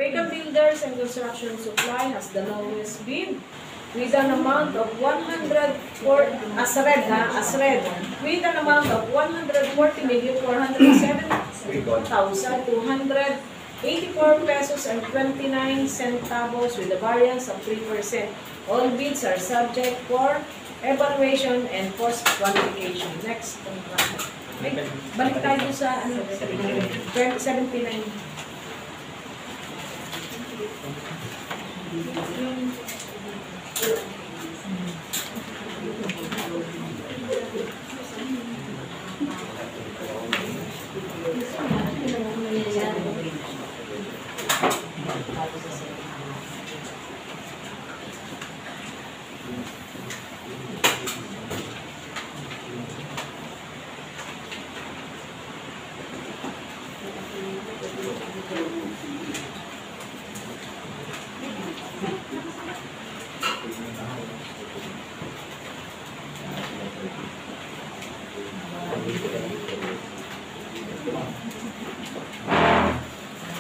Wagon Builders and Construction Supply has the lowest bid with an amount of 140 with an amount of 140,407,284 pesos and 29 centavos with a variance of 3%. All bids are subject for evaluation and post qualification. Next. Balik tayo sa 79.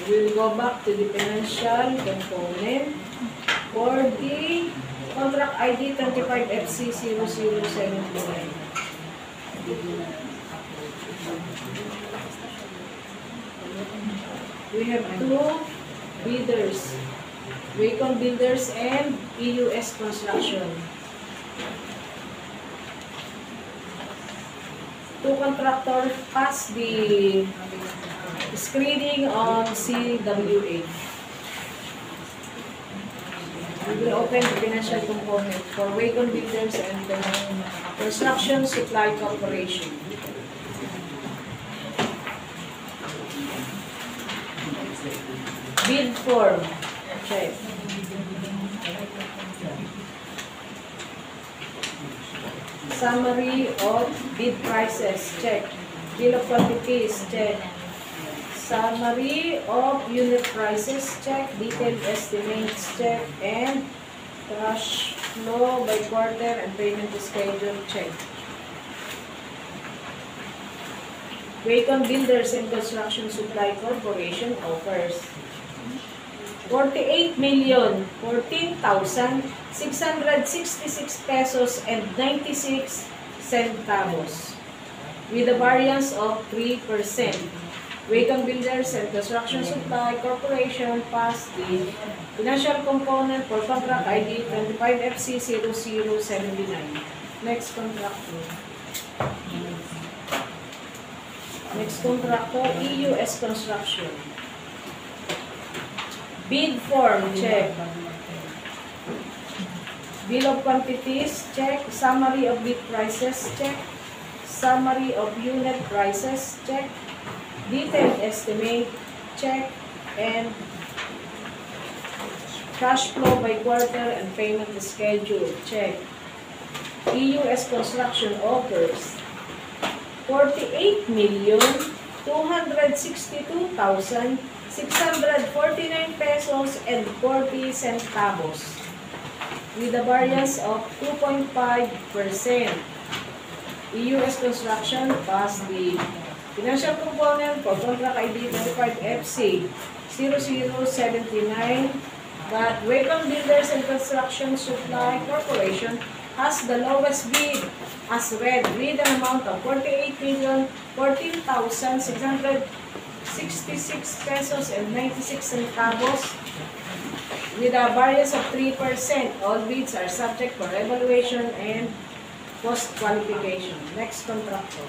We'll go back to the financial component for the contract ID 25FC0079. We have two bidders, Wagon Builders and EUS Construction. Two contractors passed the screening on CWA. We will open the financial component for Wagon Builders and the Construction Supply Corporation. Bid form. Check. Summary of bid prices. Check. Bill of quantities. Check. Summary of unit prices, check. Detailed estimates, check. And cash flow by quarter and payment schedule, check. Wagon Builders and Construction Supply Corporation offers 48,014,666 pesos and 96 centavos with a variance of 3%. Wagon Builders and Construction Supply Corporation passed the financial component for contract ID 25FC0079. Next contractor. Next contractor, EUS Construction. Bid form, check. Bill of quantities, check. Summary of bid prices, check. Summary of unit prices, check. Detailed estimate, check. And cash flow by quarter and payment schedule, check. EUS Construction offers 48,262,649 pesos and 40 centavos with a variance of 2.5%. EUS Construction passed the financial component for contract ID 25FC0079, but Wagon Builders and Construction Supply Corporation has the lowest bid as read with an amount of 48,014,666 pesos and 96 centavos with a variance of 3%. All bids are subject for evaluation and post qualification. Next contractor.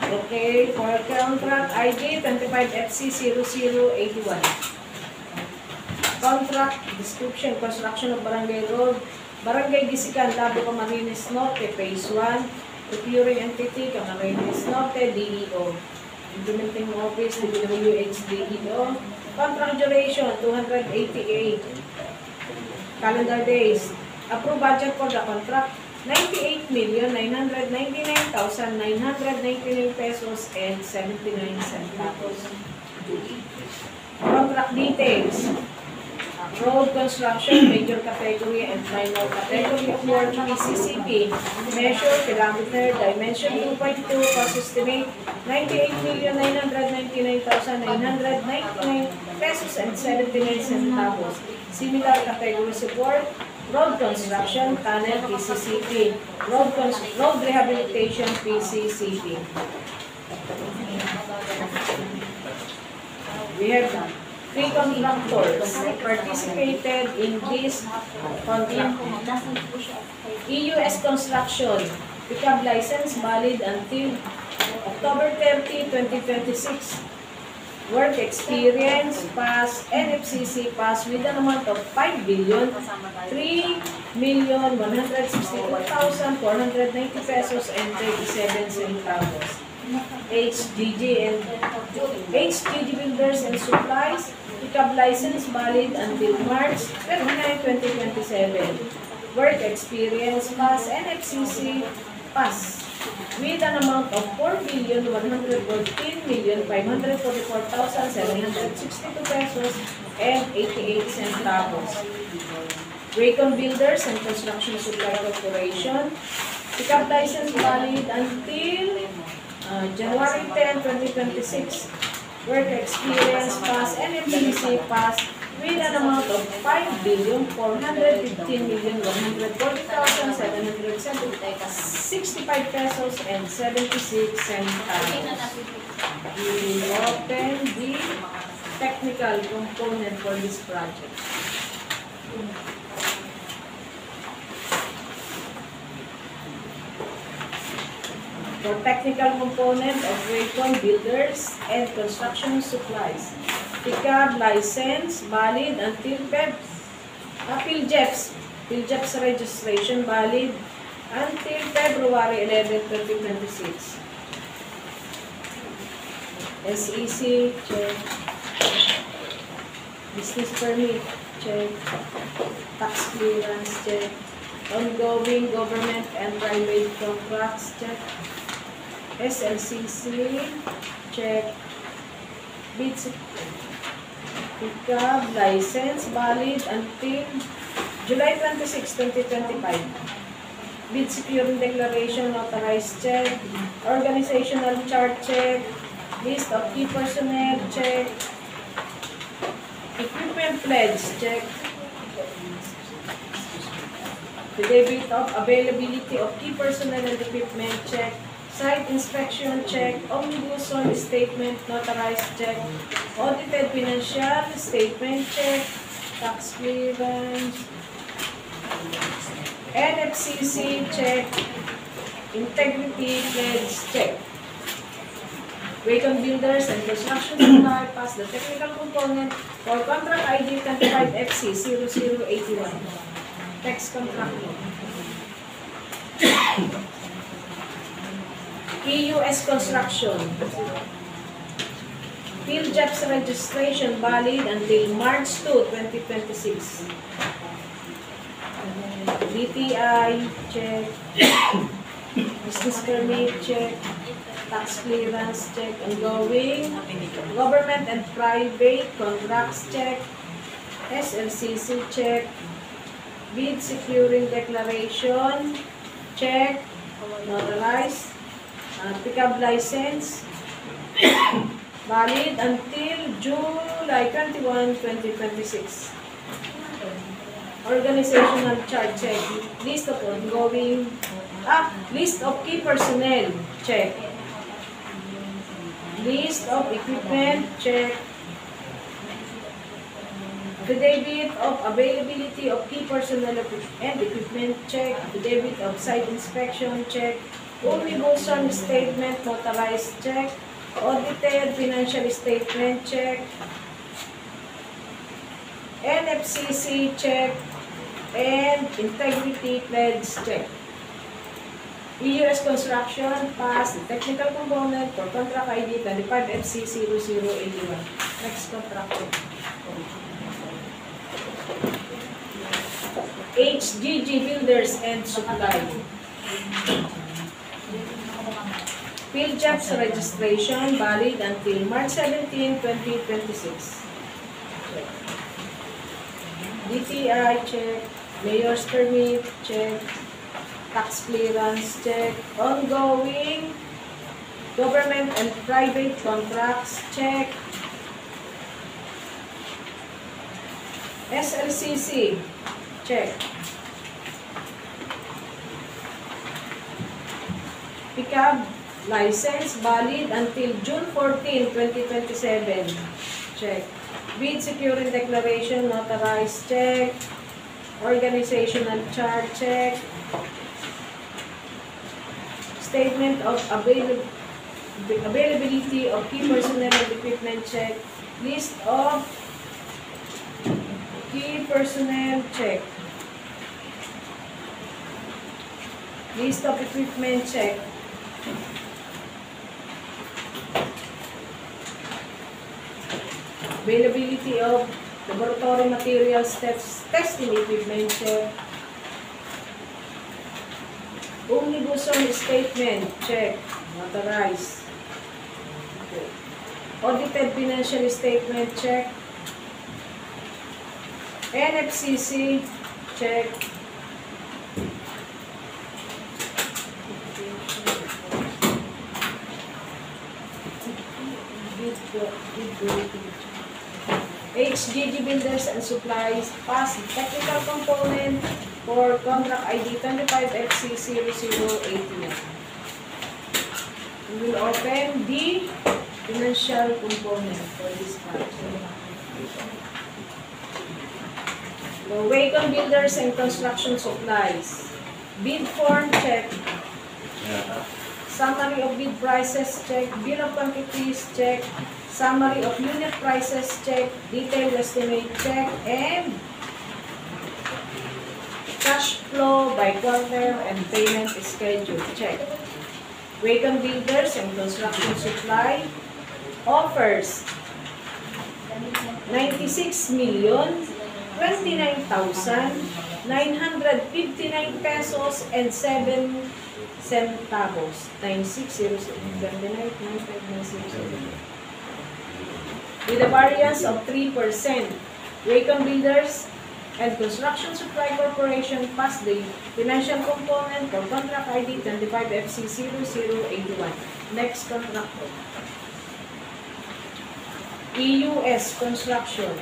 Okay, for contract ID 25FC0081. Contract description, construction of Barangay Road, Barangay Gisican, Labo Camarines Norte, Phase 1, procuring entity, Camarines Norte, DEO. Implementing Office, DPWH, DEO. Contract duration, 288. Calendar days. Approved budget for the contract, 98,999,999 pesos and 79 centavos. Contract details. Road construction, major category and minor category of work, PCCP. Measure, kilometer, dimension 2.2, cost estimate 98,999,999 pesos and 79 centavos. Similar categories of work, road construction, tunnel, PCCP. Road rehabilitation, PCCP. We have 3 contractors participated in this contract. EUS Construction, pickup license valid until October 30, 2026. Work experience, pass, NFCC pass with an amount of 5,3,162,490 pesos and 37 centavos. HGG Builders and Supplies, pickup license valid until March 29, 2027. Work experience pass, NFCC pass with an amount of 4,114,544,762 pesos and 88 centavos. Raycon Builders and Construction Supply Corporation, pickup license valid until January 10, 2026. Work experience pass, NFCC pass with an amount of 5,415,140,765 pesos and 76 centavos. We will open the technical component for this project. For technical component of Raycon Builders and Construction Supplies. Pickup license valid until PhilJEPS registration valid until February 11, 2026. SEC, check. Business permit, check. Tax clearance, check. Ongoing government and private contracts, check. SLCC, check. Bids, pickup license valid until July 26, 2025. Bid securing declaration, authorized check. Organizational chart, check. List of key personnel, check. Equipment pledge, check. Affidavit of availability of key personnel and equipment, check. Site inspection, check. Omnibus on statement, notarized, check. Audited financial statement, check. Tax clearance. NFCC, check. Integrity pledge, check. Raycon Builders and Construction Supply pass the technical component for contract ID 25FC0081. Text contract. EUS Construction. PhilJEPS registration valid until March 2, 2026. DTI, check. Business permit, check. Tax clearance, check. Ongoing. Government and private contracts, check. SLCC, check. Bid securing declaration, check. Notarized. Pickup license valid until July 21, 2026. Organizational chart, check. List of ongoing, list of key personnel, check. List of equipment, check. Affidavit of availability of key personnel and equipment, check. Affidavit of site inspection, check. Omnibus on statement, notarized, check. Audited financial statement, check. NFCC, check. And integrity pledge, check. EUS Construction pass the technical component for contract ID 25FC0081. Next contract. HGG Builders and Supply. PhilJEPS registration valid until March 17, 2026. DTI, check. Mayor's permit, check. Tax clearance, check. Ongoing government and private contracts, check. SLCC, check. Pickup license valid until June 14, 2027, check. Bid securing declaration notarized, check. Organizational chart, check. Statement of availability of key personnel and equipment, check. List of key personnel, check. List of equipment, check. Availability of laboratory materials, testing equipment, check. Omnibus statement, check. Notarized. Okay. Audited financial statement, check. NFCC, check. HGG Builders and Supplies, pass technical component for contract ID 25FC0081. We will open the financial component for this part. The Wacom Builders and Construction Supplies. Bid form, check. Summary of bid prices, check. Bill of quantities, check. Summary of unit prices, check. Detailed estimate, check. And cash flow by quarter and payment schedule, check. Wacom Builders and Construction Supply offers 96,029,959 pesos and 7 centavos. 96,029,959 with a variance of 3%. Wacom Builders and Construction Supply Corporation passed the financial component for contract ID 25FC0081. Next contract. EUS Construction.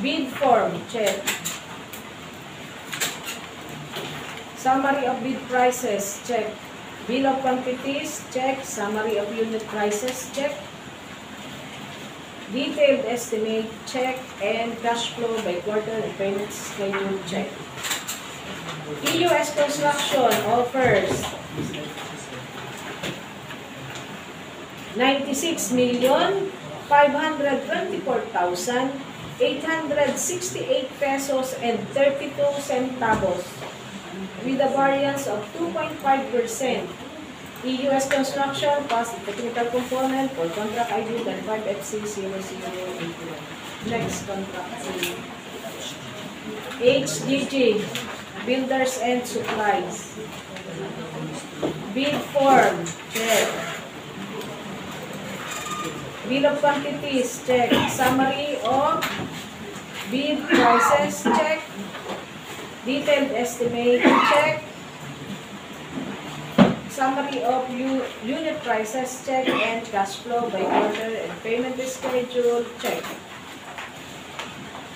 Bid form, check. Summary of bid prices, check. Bill of quantities, check. Summary of unit prices, check. Detailed estimate, check. And cash flow by quarter and payment schedule, check. EUS Construction offers 96,524,868 pesos and 32 centavos with a variance of 2.5%. EUS Construction passed the technical component for contract ID 25FC0081. Next contract. HGG Builders and Supplies. Bid form, check. Bill of quantities, check. Summary of bid prices, check. Detailed estimate, check. Summary of unit prices, check. And cash flow by quarter and payment schedule, check.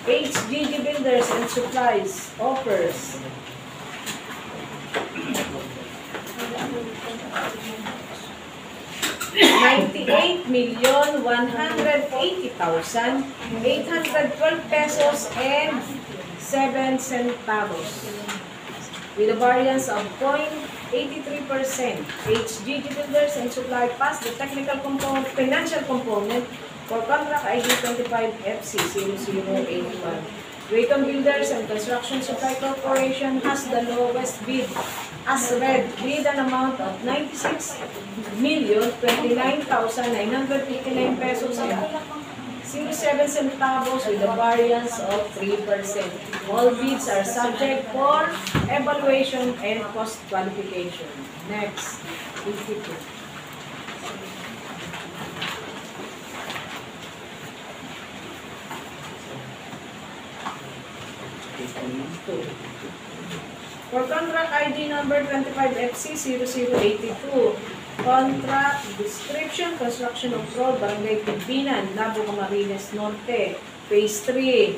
HGG Builders and Supplies offers 98,180,812 pesos and 7 centavos with a variance of 0.83%. HGG Builders and Supply passed the technical component, financial component for contract ID 25FC0081. Wacom Builders and Construction Supply Corporation has the lowest bid as read with an amount of 96,029,959 pesos and 07 centavos with a variance of 3%. All bids are subject for evaluation and cost qualification. Next, 52. For contract ID number 25FC0082, contract description, construction of road, Barangay Pigbinan, Labo, Camarines Norte, Phase 3,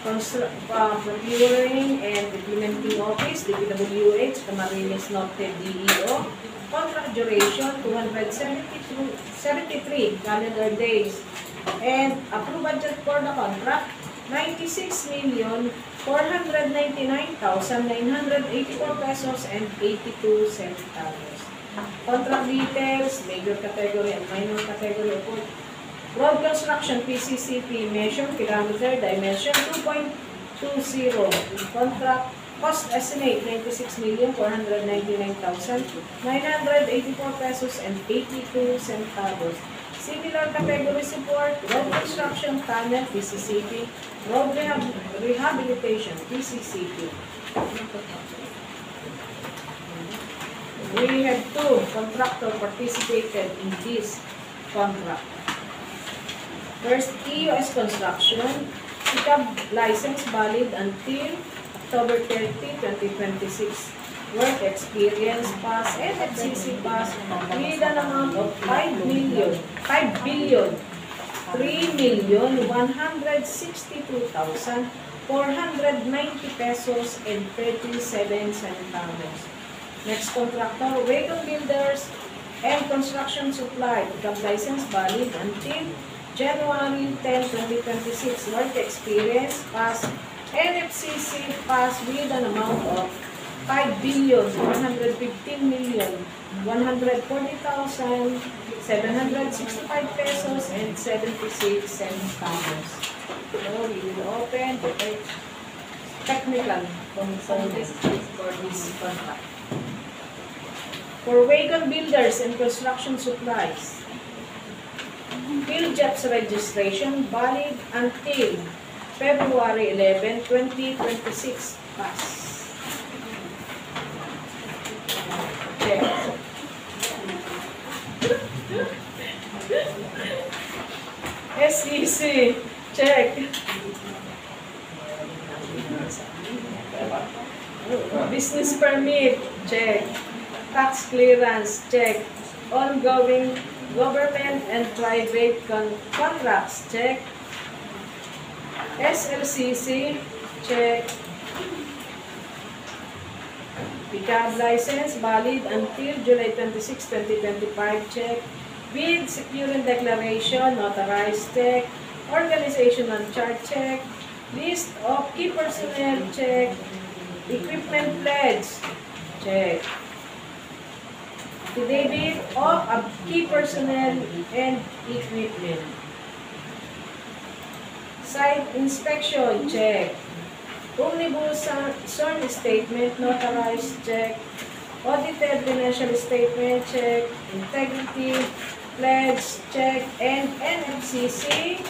procuring and implementing office, DPWH, Camarines Norte, DEO, contract duration, 273 calendar days, and approved budget for the contract, 96,499,984 pesos and 82 centavos. Contract details, major category and minor category. Road construction, PCCP, measure, kilometer, dimension, 2.20. Contract cost estimate, 96,499,984 pesos and 82 centavos. Similar category support, road construction, tunnel, PCCP, road rehabilitation, PCCP. We have 2 contractors participated in this contract. First, EUS Construction, SICAB license valid until October 30, 2026. Work experience pass, NFCC pass with an amount of 3,162,490 pesos and 37 centavos. Next contractor, Wagon Builders and Construction Supply, SICAB license valid until January 10, 2026. Work experience pass, NFCC pass with an amount of 5,115,140,765 pesos and 76 centavos. So we will open the technical component for this contract. For Wagon Builders and Construction Supplies, PhilJEP's registration valid until February 11, 2026. Pass. Check. SEC. Check. Business permit. Check. Tax clearance. Check. Ongoing government and private contracts. Check. SLCC. Check. SICAB license valid until July 26, 2025. Check. Bid securing declaration. Notarized. Check. Organizational chart. Check. List of key personnel. Check. Equipment pledge. Check. Affidavit of key personnel and equipment. Site inspection. Check. Omnibus sworn statement, notarized, check. Audited financial statement, check. Integrity, pledge, check. And NFCC,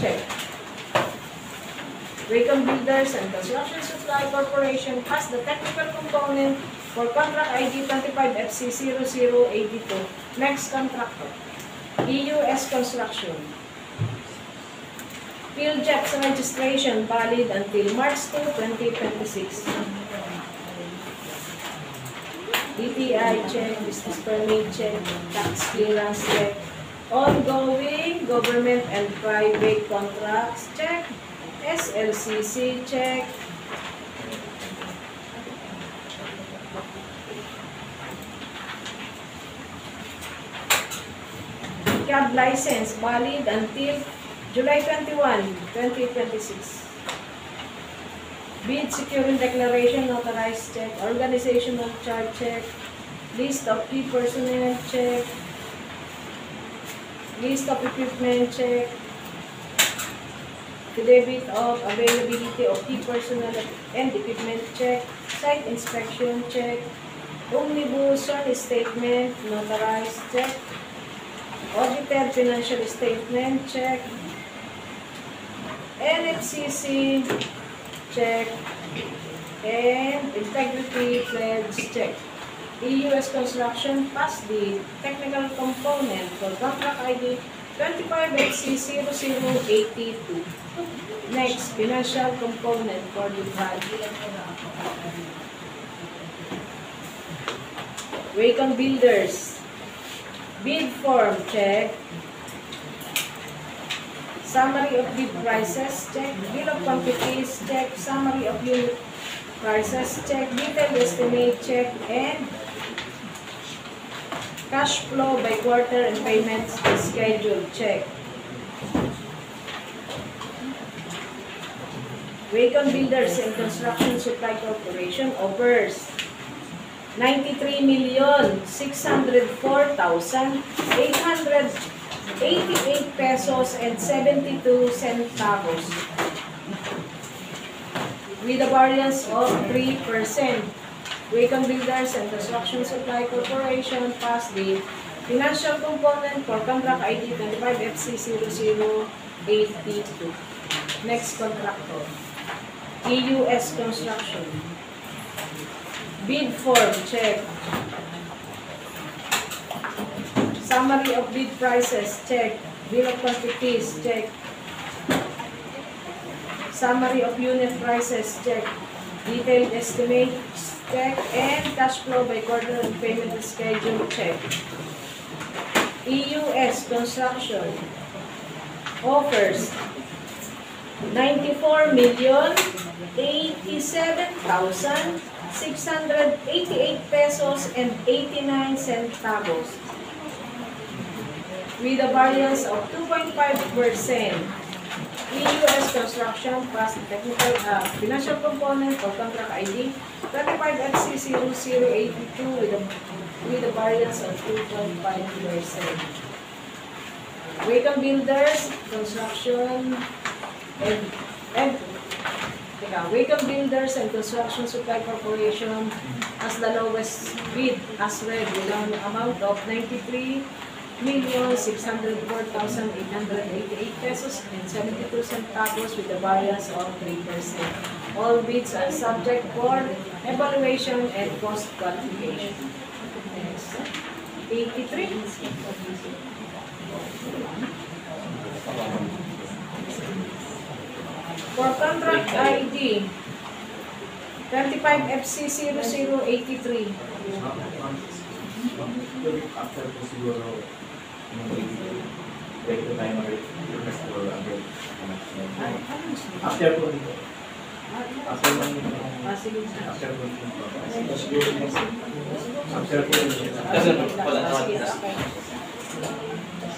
check. Wagon Builders and Construction Supply Corporation has the technical component for contract ID 25FC0082. Next contractor, EUS Construction. PhilJEP's registration valid until March 2, 2026. DTI check, business permit check, tax clearance check, ongoing government and private contracts check, SLCC check, SICAB license valid until July 21, 2026. Bid securing declaration, notarized check, organizational chart check, list of key personnel check, list of equipment check, affidavit of availability of key personnel and equipment check, site inspection check, omnibus sworn statement, notarized check, audited financial statement check, NFCC check, and integrity pledge check. EUS Construction passed the technical component for contract ID 25 FC0082. Next, financial component for the project. Wacom Builders. Bid form, check. Summary of bid prices, check. Bill of quantities, check. Summary of unit prices, check. Detailed estimate, check. And cash flow by quarter and payments schedule, check. Wacom Builders and Construction Supply Corporation offers 93,604,888 pesos and 72 centavos with a variance of 3%. Wacom Builders and Construction Supply Corporation passed the financial component for contract ID 25FC0082. Next contractor, EUS Construction. Bid form, check. Summary of bid prices, check. Bill of quantities, check. Summary of unit prices, check. Detailed estimates, check. And cash flow by quarter and payment schedule, check. EUS Construction offers 94,087,688 pesos and 89 centavos with a variance of 2.5%. EUS Construction passed the technical financial component for contract ID 25FC0082 with a variance of 2.5%. Wacom Builders Construction Wacom Builders and Construction Supply Corporation as the lowest bid as read with an amount of 93,604,888 pesos and 72 centavos with a variance of 3%. All bids are subject for evaluation and cost qualification. Next, 83. For contract ID 25FC0083.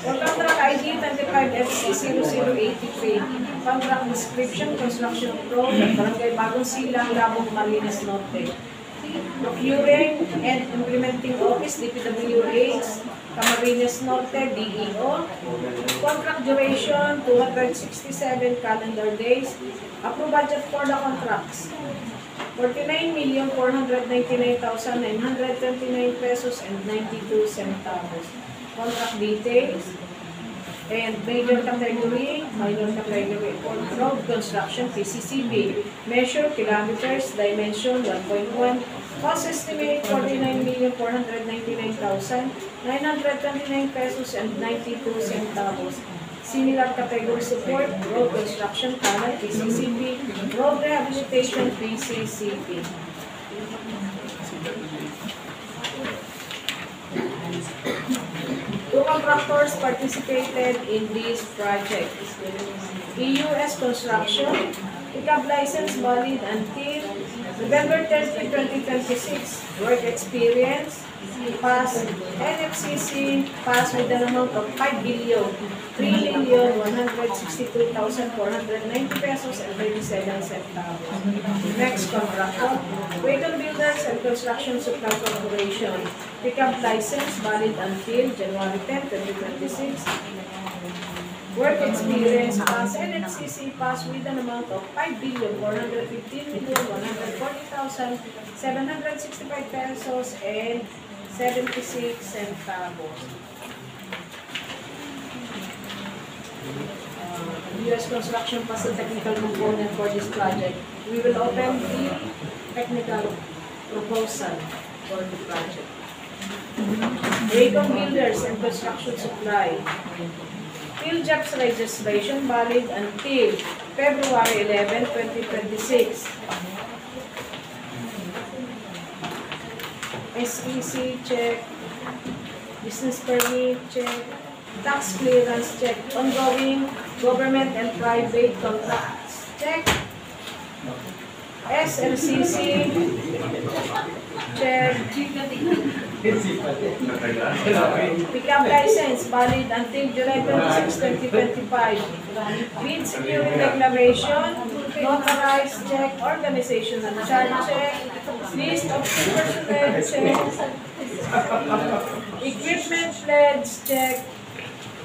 For contract ID 25FC0083, contract description, construction pro, Barangay Bagong Silang, Labog, Marinas Norte. Procuring and implementing office, DPWH, Camarines Norte, DEO. Contract duration, 267 calendar days. Approved budget for the contracts, 49,499,929 pesos and 92 centavos. Contract details and major category for road construction, PCCB. Measure kilometers, dimension 1.1. Cost estimate 49,499,929 pesos and 92 centavos. Similar category support, road construction, canal, PCCB. Road rehabilitation, PCCB. Two contractors participated in this project. EUS Construction, pickup license valid until November 30, 2026. Work experience, pass. NFCC, pass with an amount of 5,3,162,490 pesos and 37 centavos. Next contractor, Wacom Builders and Construction Supply Corporation. Pickup license valid until January 10, 2026. Work experience, pass. NFCC, pass with an amount of 5,415,140,765 pesos and 76 centavos. US Construction passed the technical component for this project. We will open the technical proposal for the project. Wacom Builders and Construction Supply. PhilJobs registration valid until February 11, 2026. SEC check, business permit check, tax clearance check, ongoing government and private contracts check, SLCC check, pickup license valid until July 26, 2025. Bid security declaration, notarized check, organizational chart check, list of personnel check, equipment pledge check,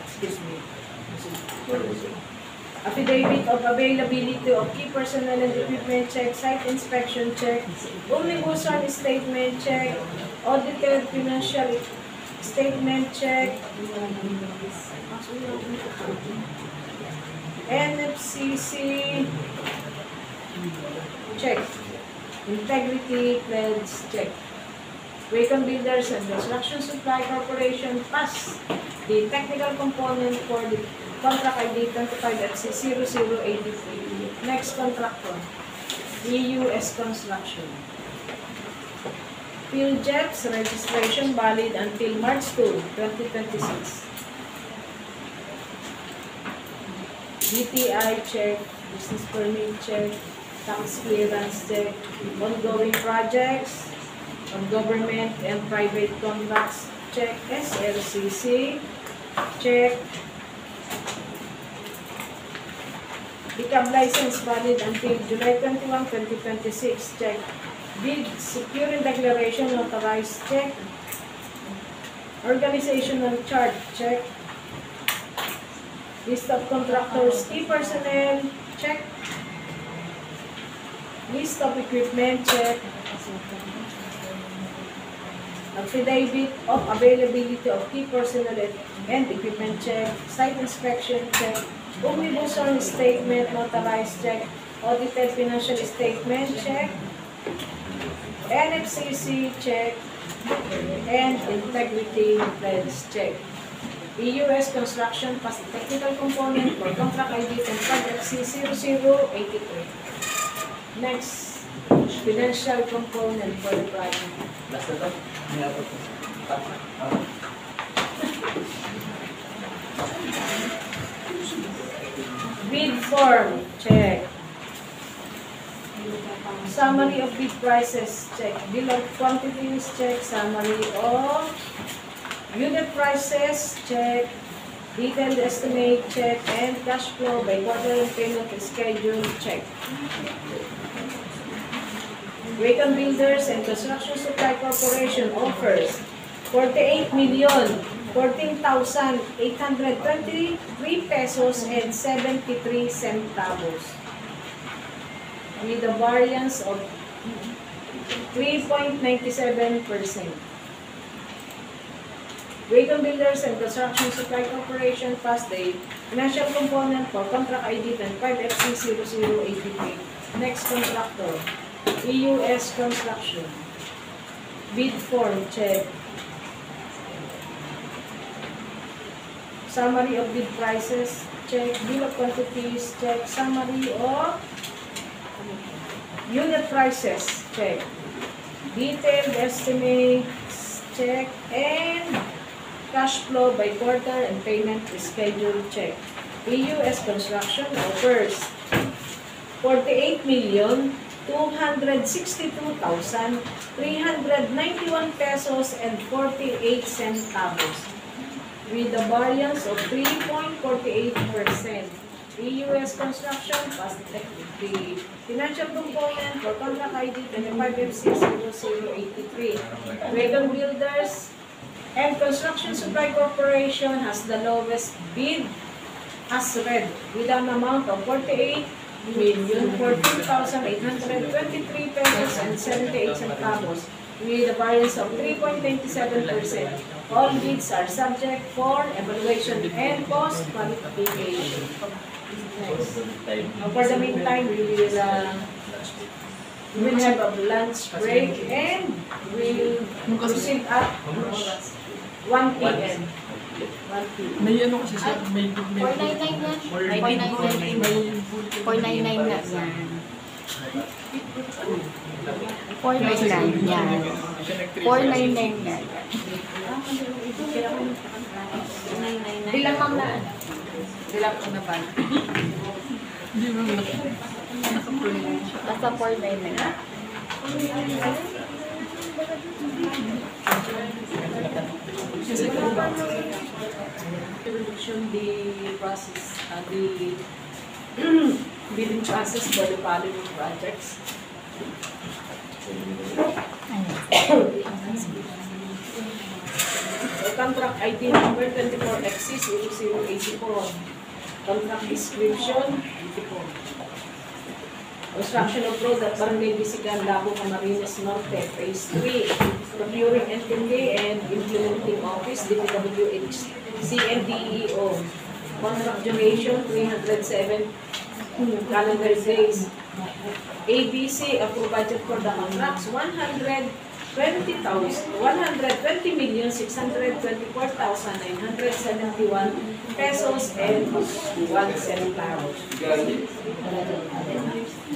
excuse me, affidavit of availability of key personnel and equipment check, site inspection check, omnibus on statement check, audited financial statement check, NFCC check, integrity pledge check. Wacom Builders and Construction Supply Corporation pass the technical component for the contract ID 25FC0083. Next contractor, EUS Construction. PhilJobs registration valid until March 2, 2026. DTI check, business permit check, tax clearance check, ongoing projects, on government and private contracts check, SLCC check, become license valid until July 21, 2026 check, bid security declaration notarized check, organizational chart check, list of contractors, key personnel check, list of equipment check, affidavit of availability of key personnel and equipment check, site inspection check, omnibus on statement notarized check, audited financial statement check, NFCC check, and integrity pledge check. EUS Construction pass the technical component for contract ID 25FC0083. Next, financial component for the project. Bid form, check. Summary of bid prices, check. Bill of quantities, check. Summary of unit prices, check. Detailed estimate, check. And cash flow by quarter and payment schedule, check. Wacom Builders and Construction Supply Corporation offers 48,014,823 pesos and 73 centavos with a variance of 3.97%. Wacom Builders and Construction Supply Corporation passed the financial component for contract ID 25FC0083. Next contractor, EUS Construction. Bid form, check. Summary of bid prices, check. Bill of quantities, check. Summary of unit prices, check. Detailed estimates, check. And cash flow by quarter and payment schedule, check. EUS Construction offers 48,262,391 pesos and 48 centavos with a variance of 3.48%. EUS Construction passed the financial component for contract ID 25FC0083. Wacom Builders and Construction Supply Corporation has the lowest bid as read with an amount of 48,014,823 pesos and 78 centavos with a variance of 3.27%. All bids are subject for evaluation and cost qualification. Next. For the meantime, we will have a lunch break and we'll proceed at 1 p.m. May ano kasi siya, may 499 yan. may 499. may 499 na yan. 499 yan. 499 yan. Bilang ma'am na. Bilang ko na ba? Hindi mo Basta 499 na. kasi kung ba Introduction the process, the bidding process for the following projects. Contract ID number 24XC0084. Contract description. Construction of road at Barangay Bisigan, Lago, Camarines Norte, Phase 3. Procuring entity and implementing office, DPWH, CNDEO. Contract duration, 307 calendar days. ABC, approved budget for the contracts, 120,624,971 pesos and 1 centavo.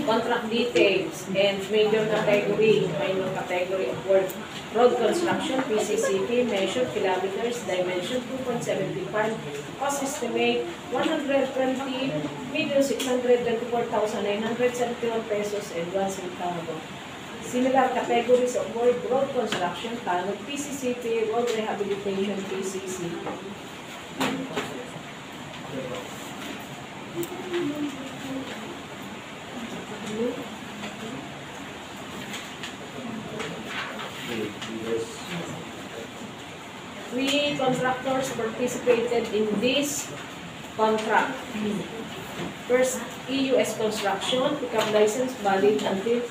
Contract details and major category, minor category of work. Road construction, PCCP, measure kilometers, dimension 2.75, cost estimate 120,624,971 pesos and 1 centavo. Similar categories of work, road construction, tunnel, PCCP, road rehabilitation, PCCP. Three contractors participated in this contract. First, EUS Construction, pickup license valid until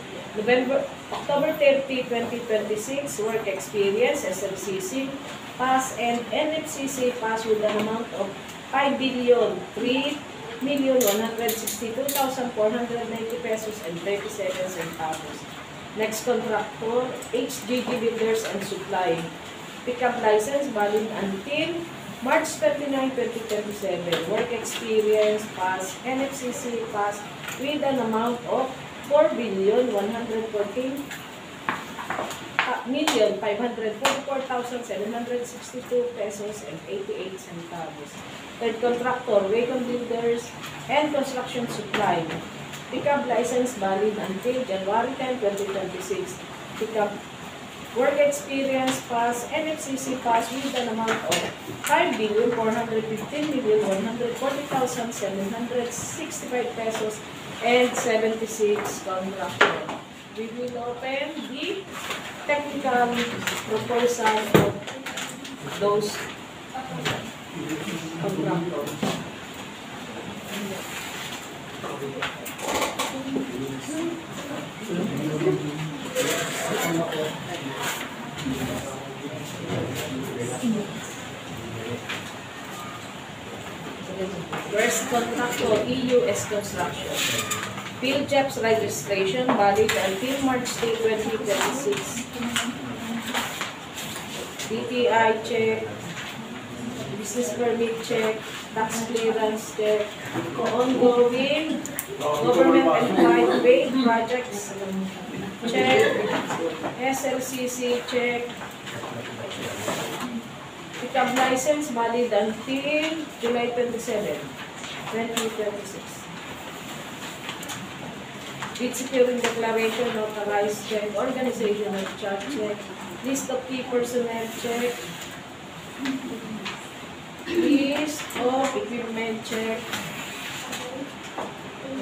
October 30, 2026, work experience, SLCC, pass, and NFCC pass with an amount of 5,3,162,490 pesos and 37 centavos. Next contractor, HGG Builders and Supply. Pickup license valid until March 29, 2027. Work experience pass, NFCC pass with an amount of 4,114,544,762 pesos and 88 centavos. Third contractor, Wacom Builders and Construction Supply. Pickup license valid until January 10, 2026. Pickup work experience pass, NFCC pass with an amount of 5,415,140,765 pesos and 76 contractor. We will open the technical proposal of those contractors. First contractor, EUS Construction. PhilJEP's registration valid until March 8, 2026. DTI check, business permit check, tax clearance check, ongoing government and private paid projects check, SLCC check, pickup license valid until July 27, 2026. Bid securing declaration, authorized check, organization of chart check, list of key personnel check, list of equipment check,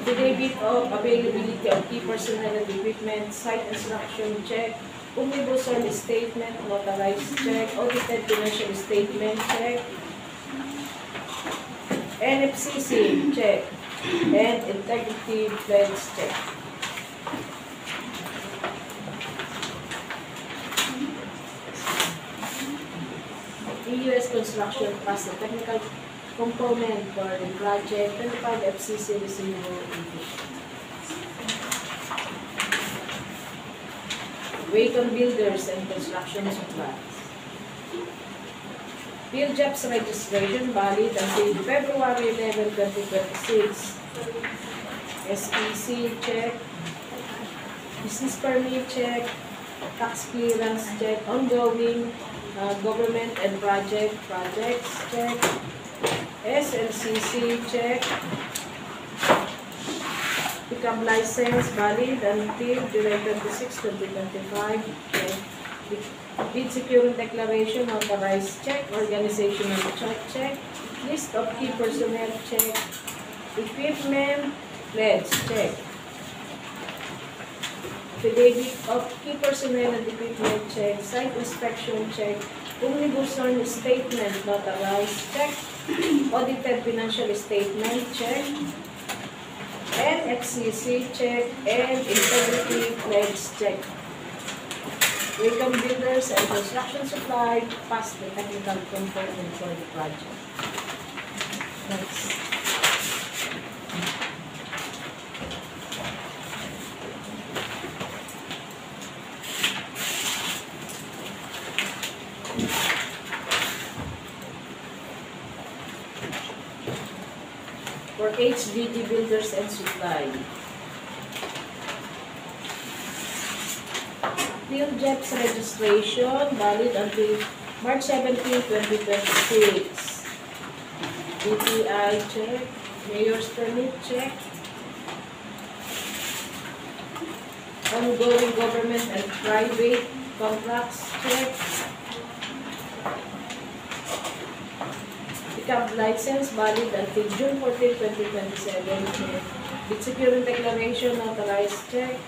affidavit of availability of key personnel and equipment, site instruction check, omnibus statement, notarized check, audited financial statement check, NFCC check, and integrity pledge check. EUS Construction plus the technical component for the project 25 FCC receivable edition. Wacom Builders and Construction Supplies. PhilJobs registration valid until February 11, 2026. SPC check. Business permit check. Tax clearance check. Ongoing government and projects check. SLCC check. Pickup license valid until July 26, 2025. Check. Bid securing declaration authorized check. Organizational check. List of key personnel check. Equipment pledge check. Affidavit of key personnel and equipment check. Site inspection check. Omnibus statement notarized check. Audited financial statement check. NFCC check. And integrity pledge check. Wacom Builders and Construction Supply passed the technical component for the project. Next. For HDD Builders and Supply. PhilJobs registration valid until March 17, 2026. DTI check. Mayor's permit check. Ongoing government and private contracts check. Pickup license valid until June 14, 2027 check. Bid securing declaration authorized check.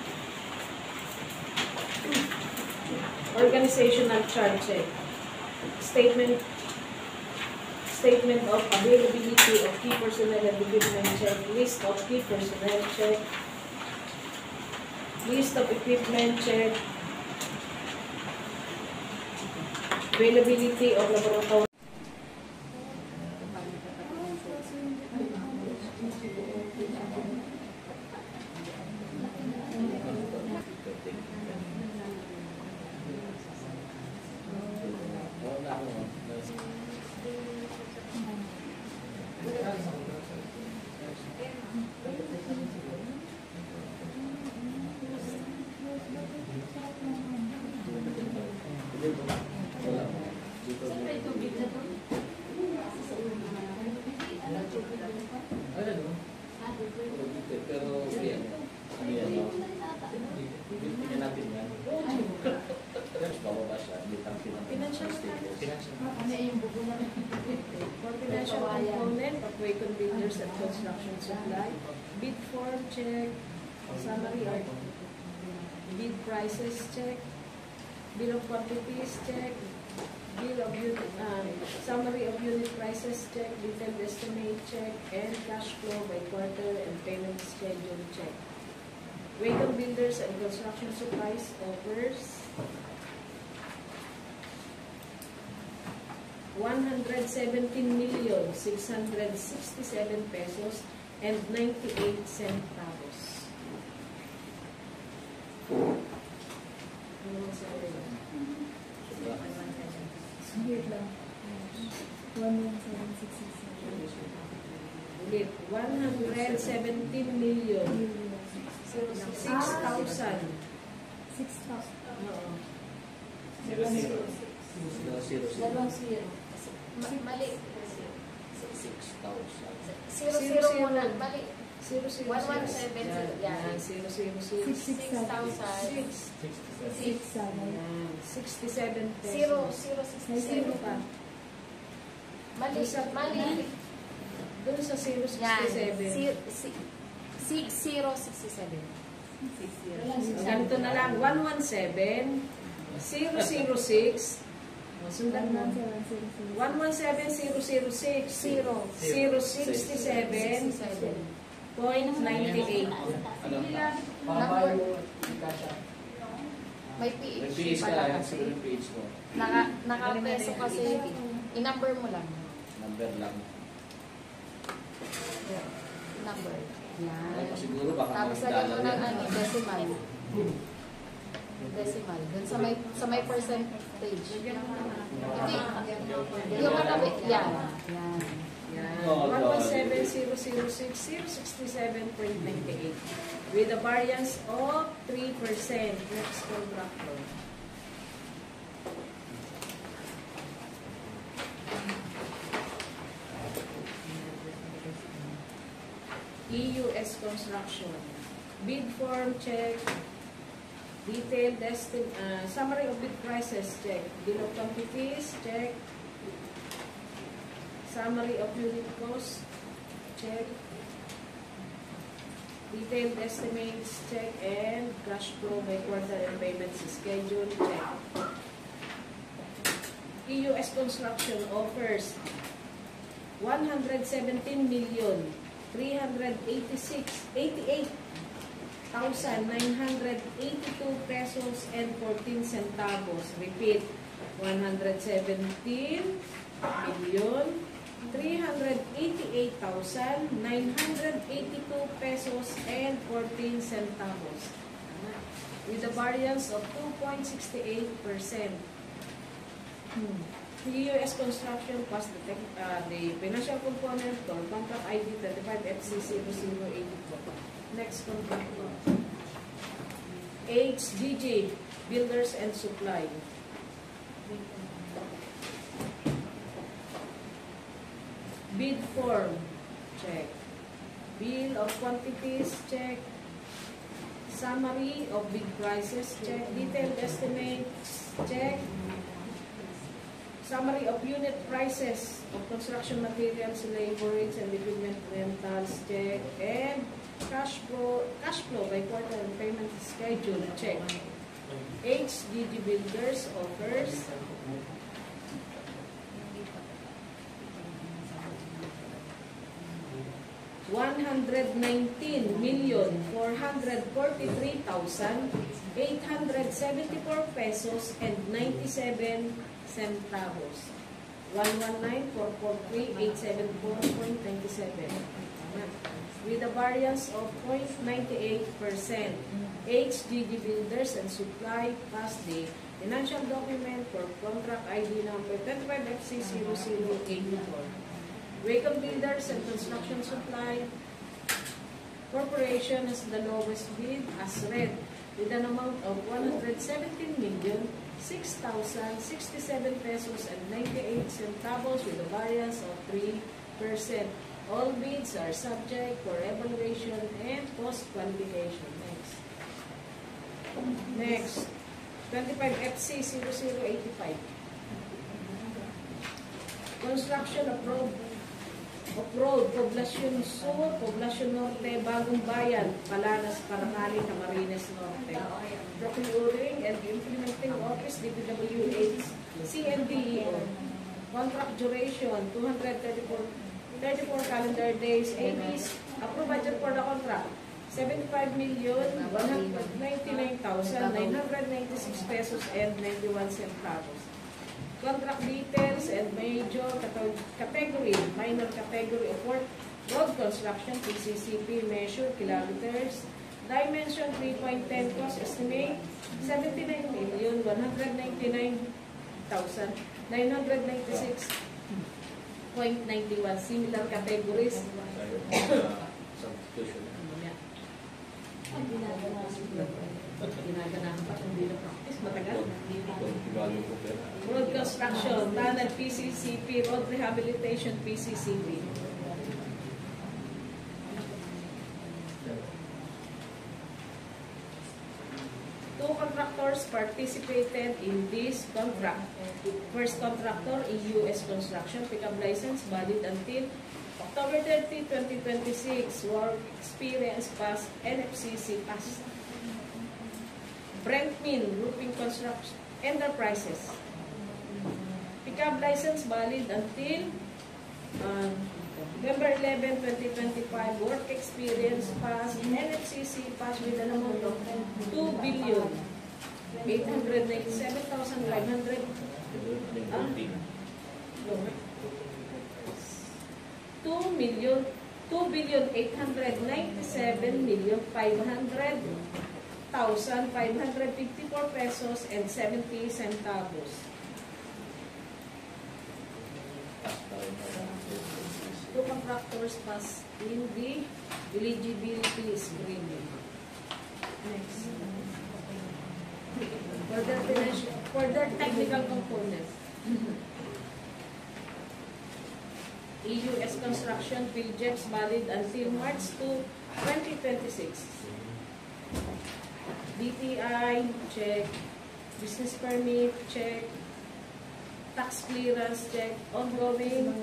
Organizational chart check. Statement of availability of key personnel and equipment check. List of key personnel check. List of equipment check. Availability of laboratory. Pero yan. Ano yan? Hindi natin yan. Tapos bababa siya. Hindi tangkin ang Financial financial. for financial component of Wacom Builders and Construction Supply. Bid form check. Summary of bid prices check. Bill of quantities check. Bill of unit, summary of unit prices check. Detailed estimate check. And cash flow by quarter and payment schedule check. Wacom Builders and Construction Supplies offers 117,667 pesos and 98 centavos. Wait lang. 117,667. Ulit, 117 million 6,000. 6,000. Oo. Dalawang zero. Mali. 6,000. Zero muna. Mali. 0, 0, 0. 117. Yan, 0, 0, 0. 6,000. 67. Yan, 67 pesos. Zero pa. Mali. Mali. Doon sa 067. Yan. 6067. Ganito na lang. 117, 006. Sundan mo. 117,006. 067.98. Number. May May PH PH ka pala yan. kasi. Siguro yung PH mo. Naka-peso kasi. I-number mo lang. Number lang. Number. Ay, Yan. siguro baka Tapos magdala lagyan mo ng yan. decimal. Decimal. Dun sa may percentage. Lagyan mo na. Hindi. Yung katabi. Yan. Yan. Yan. Oh, 117,006,67.98 with a variance of 3%. Next contractor. EUS Construction. Bid form check. Detailed summary of bid prices check. Bill of quantities check. Summary of unit cost check. Detailed estimates check, and cash flow by quarter and payments schedule check. EUS Construction offers 117,388,982 pesos and 14 centavos. Repeat, 117,388,982 pesos and 14 centavos. With a variance of 2.68%. EUS Construction passed the financial component for contract ID 35FC0084. Next contractor. HGG Builders and Supply. Bid form check. Bill of quantities check. Summary of bid prices check. Detailed estimates check. Summary of unit prices of construction materials, labor rates, and equipment rentals check. And cash flow by quarter and payment schedule check. HGG Builders offers 119,443,874 pesos and 97 centavos. 119,443,874.97. With a variance of 0.98%. HGG Builders and Supply passed the financial document for contract ID number 25FC0084. Wacom Builders and Construction Supply Corporation has the lowest bid as read with an amount of 117,006,067 pesos and 98 centavos with a variance of 3%. All bids are subject for evaluation and post qualification. Next, 25FC0085. Construction Off-road, Poblacion Sur, Poblacion Norte, Bagong Bayan, Palanas, Paracali, Camarines Norte. Procuring and Implementing Office, DPWH, CNDEO. Contract duration, 34 calendar days. ABs, approved budget for the contract, 75,199,996 pesos and 91 centavos. Contract details and major category, minor category of work, road construction, PCCP, measure, kilometers, dimension 3.10, cost estimate, 79,199,996.91, similar categories. Substitution. Ginaganahan pa kung hindi na practice, matagal. Value ko pero. Road construction, tunnel PCCP, road rehabilitation PCCP. Two contractors participated in this contract. First contractor, EUS Construction, pickup license valid until October 30, 2026. Work experience pass, NFCC pass. Brentmin Roofing Construction Enterprises. Pickup license valid until November 11, 2025. Work experience pass, NFCC pass with an amount of 2,897,500. 2,897,500,000 1,554 pesos and 70 centavos. Basta rin na. Two contractors pass in the eligibility screening. Next. For their technical components. EUS Construction PJEPs valid until March 2, 2026. DTI, check. Business permit, check. Tax clearance, check. Ongoing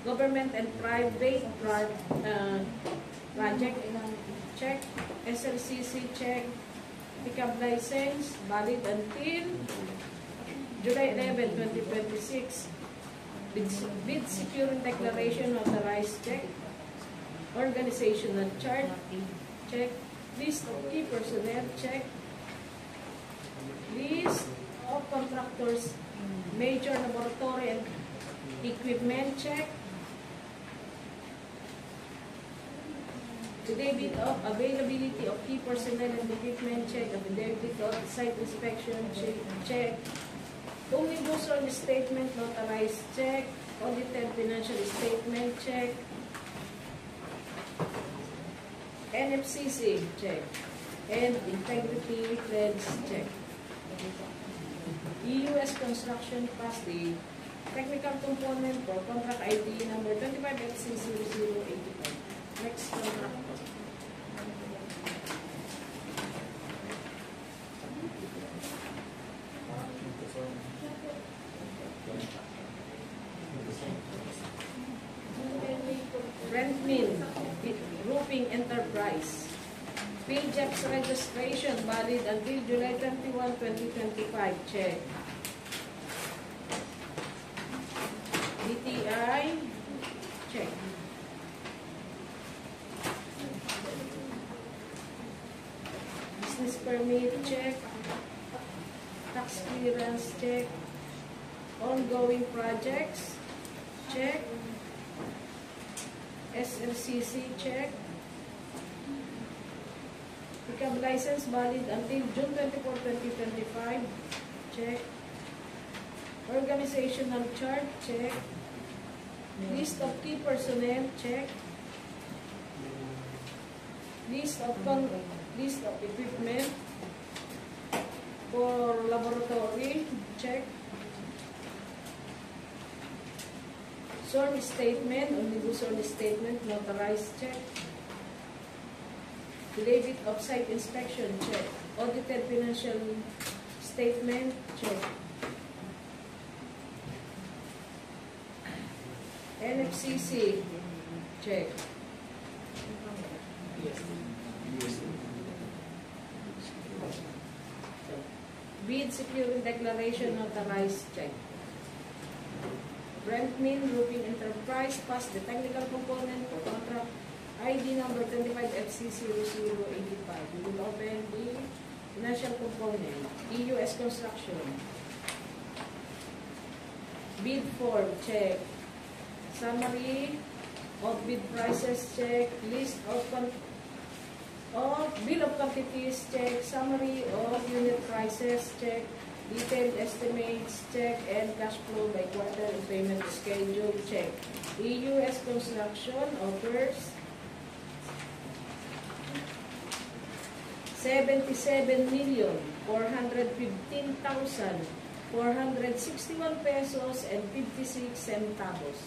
government and private project, check. SLCC, check. Pickup license, valid until July 11, 2026. Bid securing declaration authorized, check. Organizational chart, check. List of key personnel, check. List of contractors, major laboratory and equipment, check. Affidavit of availability of key personnel and equipment, check. Affidavit of site inspection, check. Omnibus on statement, notarized, check. Audited financial statement, check. NFCC, check. And integrity pledge, check. EUS Construction pass the technical component for contract ID number 25FC0085. Next contract. Brentmin Roofing Enterprise. PJEPs registration valid until July 21, 2025. Check. DTI. Check. Business permit. Check. Tax clearance. Check. Ongoing projects. Check. SLCC, check. Pickup license valid until June 24, 2025. Check. Organizational chart, check. List of key personnel, check. List of equipment for laboratory, check. Sworn statement, omnibus sworn statement, notarized, check. Affidavit of site inspection, check. Audited financial statement, check. NFCC, check. Bid securing declaration, notarized, check. Brentmin Roofing Enterprise pass the technical component for contract ID number 25FC0085. We will open the financial component. EUS Construction. Bid form, check. Summary of bid prices, check. List of bill of quantities, check. Summary of unit prices, check. Detailed estimates, check. And cash flow by quarter and payment schedule, check. EUS Construction offers 77,415,461 pesos and 56 centavos.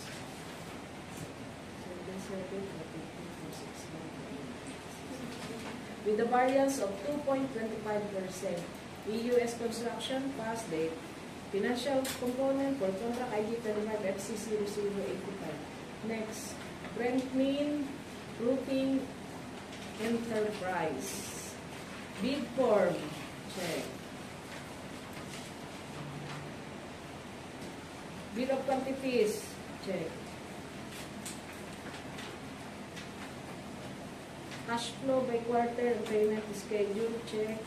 With a variance of 2.25%. EUS Construction pass date. Financial component for contract ID 25FC0085. Next, Brentmin Roofing Enterprise. Bid form, check. Bill of quantities, check. Cash flow by quarter and payment schedule, check.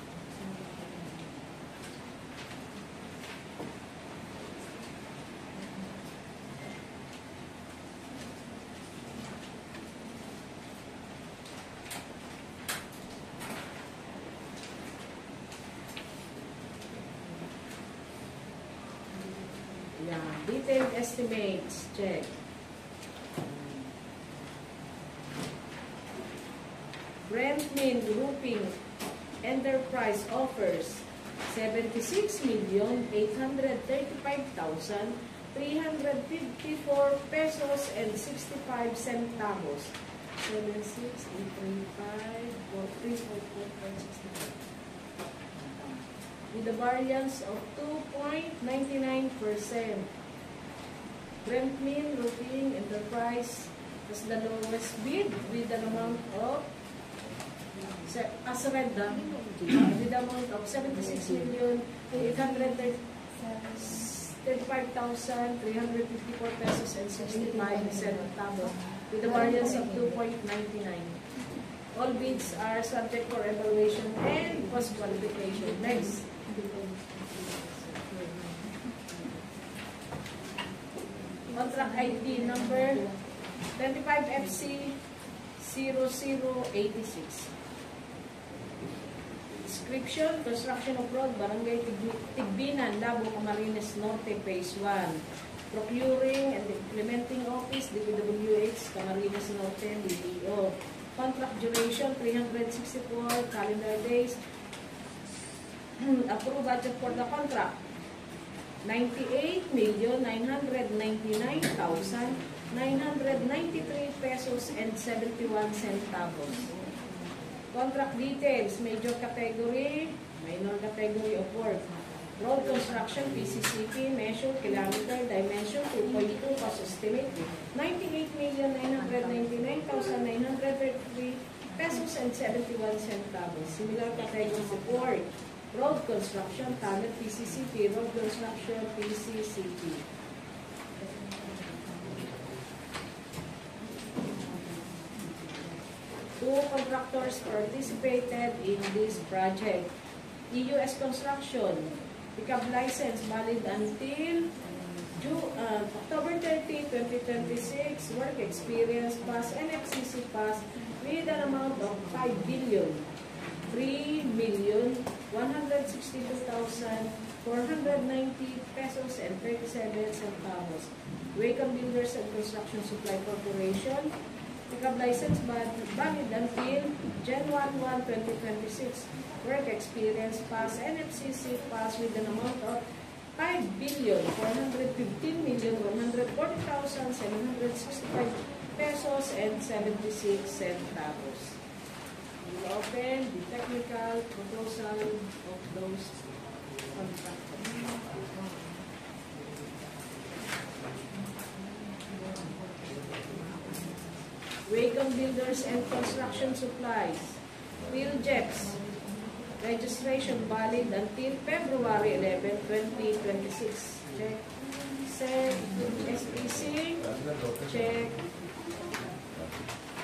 Detailed estimates, check. Brentmin Roofing Enterprise offers 76,835,354 pesos and 65 centavos. 76,835,354.65 with a variance of 2.99%. Brentmin Roofing Enterprise has the lowest bid with an amount of as read with the amount of 76,835,354 pesos and 65 centavos with a variance of 2.99. All bids are subject for evaluation and post qualification. Next. Contract ID number 25FC 0086. Description, construction of road, Barangay Tigbinan, Labo, Camarines Norte, Phase 1. Procuring and implementing office, DPWH, Camarines Norte, DPO. Contract duration, 364 calendar days. Approved budget for the contract, 98,999,993 pesos and 71 centavos. Contract details, major category, minor category of work. Road construction, PCCP, measure, kilometer, dimension, 2.2, cost estimate, 98,999,933 pesos and 71 centavos. Similar category of work. Road construction, tunnel, PCCP, road construction, PCCP. Two contractors participated in this project. EUS Construction, pickup license valid until October 30, 2026. Work experience pass, NFCC pass with an amount of 5,3,162,490 pesos and 37 centavos. Wacom Builders and Construction Supply Corporation, pickup license valid until January 1, 2026. Work experience pass, NFCC pass with an amount of 5,415,140,765 pesos and 76 centavos. We will open the technical proposal of those contractors. Wacom Builders and Construction Supplies, Wheeljex, registration valid until February 11, 2026. Check. SEC, SPC, check.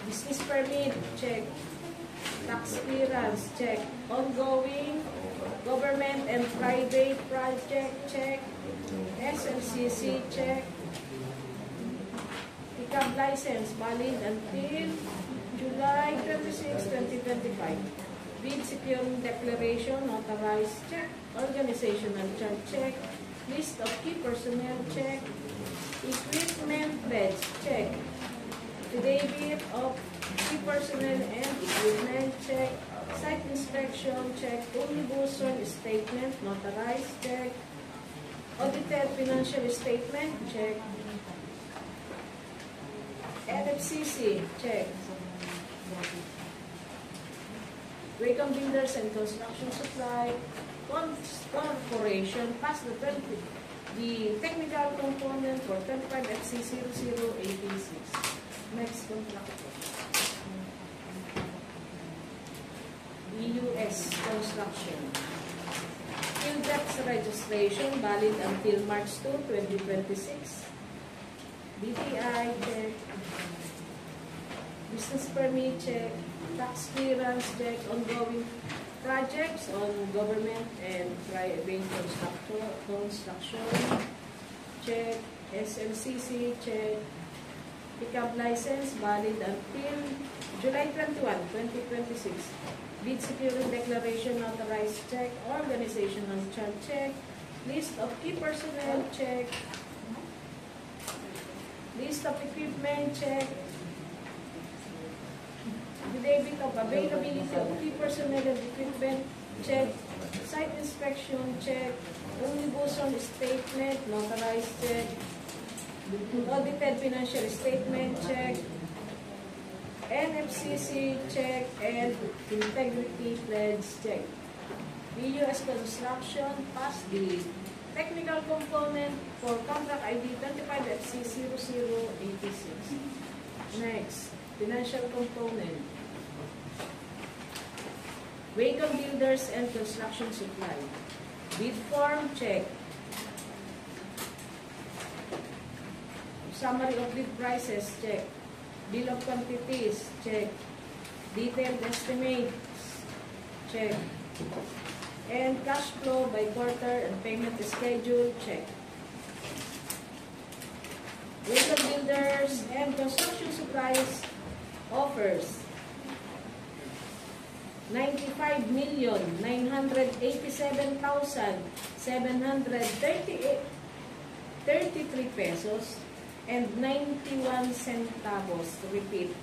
Business permit, check. Tax clearance, check. Ongoing government and private project, check. SLCC, check. Pickup license valid until July 26, 2025. Bid securing declaration, authorized, check. Organizational chart, check. List of key personnel, check. Equipment pledge, check. Affidavit of key personnel and equipment, check. Site inspection, check. Omnibus statement, notarized, check. Audited financial statement, check. NFCC, check. Wacom Builders and Construction Supply Corporation pass the technical component for 25FC0086. Next contractor. EUS Construction. Wheeljex registration valid until March 2, 2026. BPI, check. Business permit, check. Tax clearance, check. Ongoing projects on government and private construction, check. SMCC, check. Pickup license valid until July 21, 2026. Bid securing declaration, authorized, check. Organizational chart, check. List of key personnel, check. List of equipment, check. Affidavit of availability of key personnel and equipment, check. Site inspection, check. Omnibus statement, notarized, check. Audited financial statement, check. NFCC, check. And integrity pledge, check. EUS construction, pass the technical component for contract ID 25FC0086. Next, financial component. Wacom Builders and Construction Supply. Bid form, check. Summary of bid prices, check. Bill of quantities, check. Detailed estimates, check. And cash flow by quarter and payment schedule, check. Wacom Builders and Construction Supplies offers 95,987,733 pesos and 91 centavos. Repeat,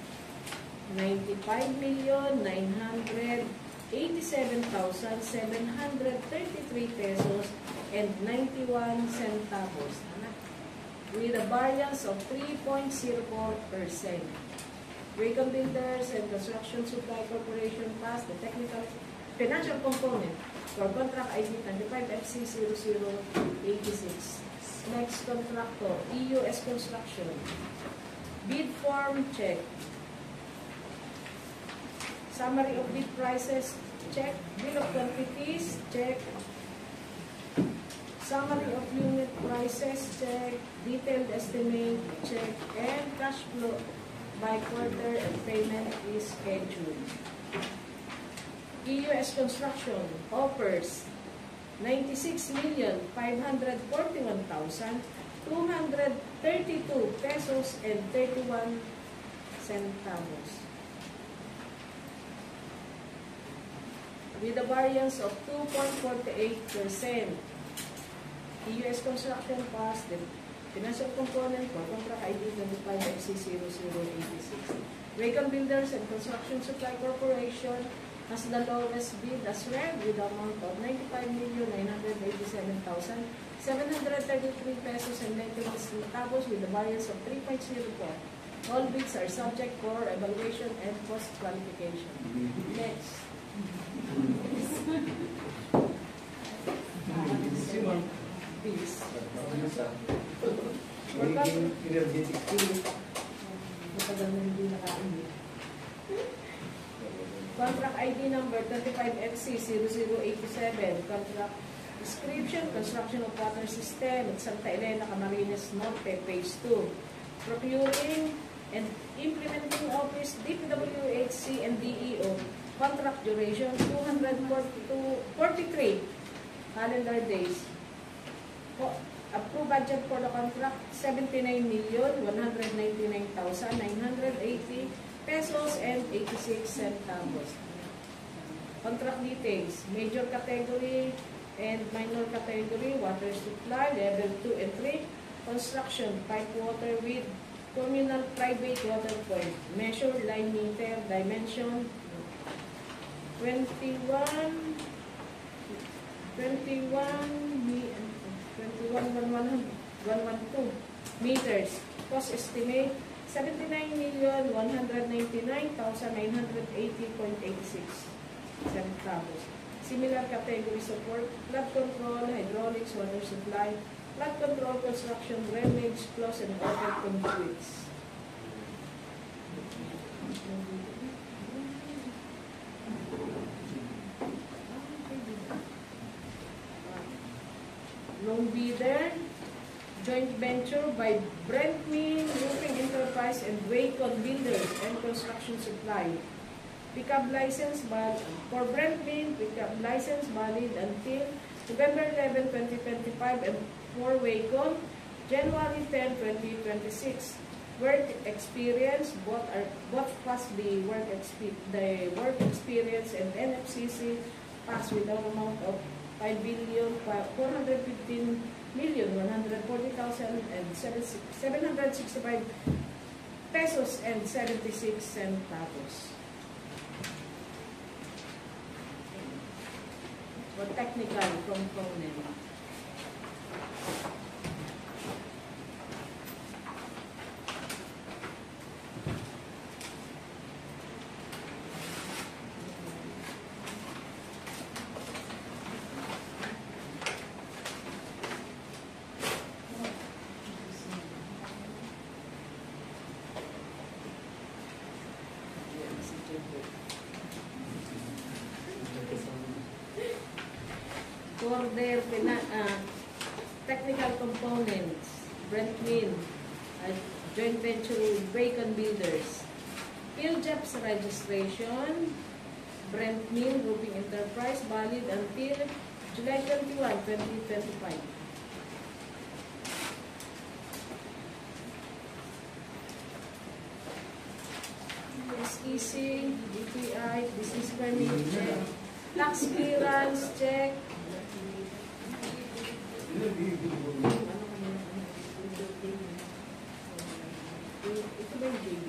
95,987,733 pesos and 91 centavos. With a variance of 3.04%. Wacom Builders and Construction Supply Corporation passed the technical financial component for contract ID 25FC0086. Next contractor, EUS Construction. Bid form, check. Summary of bid prices, check. Bill of quantities, check. Summary of unit prices, check. Detailed estimate, check. And cash flow by quarter and payment is scheduled. EUS Construction offers 96,541,232 pesos and 31 centavos. With a variance of 2.48%. EUS Construction passed the financial component for contract ID 25FC0086. Wacom Builders and Construction Supply Corporation has the lowest bid as read with the amount of 95,987,733 pesos and 91 centavos with a variance of 3.04. All bids are subject for evaluation and cost qualification. Next. Please. Matagal na hindi nakainit. Contract ID number 25FC0087. Contract description, construction of water system at Santa Elena, Camarines Norte, Phase 2. Procuring and implementing office, DPWHC and DEO. Contract duration, 243 calendar days. Approved budget for the contract, 79,199,980 pesos and 86 centavos. Contract details, major category and minor category, water supply, level 2 and 3, construction, pipe water with communal private water point, measure line meter, dimension, 21,112 meters. Cost estimate 79,199,980.86 centavos. Similar category support, flood control, hydraulics, water supply, flood control, construction, drainage, close and open conduits. Loan bidder, joint venture by Brentmin Roofing Enterprise and Wacom Builders and Construction Supply. Pickup license for Brentmin, pickup license valid until November 11, 2025 and for Wacom, January 10, 2026. Work experience, both pass the work experience and NFCC pass with an amount of 5,415,000 140,765 pesos and 76 centavos. For technical component. For their technical components, Brent Mill, joint venture with Bacon Builders, PhilJEP's registration, Brent Mill Roofing Enterprise, valid until July 21, 2025. SEC, DTI, business permit, check. Tax clearance, check. Ito ba yung JB?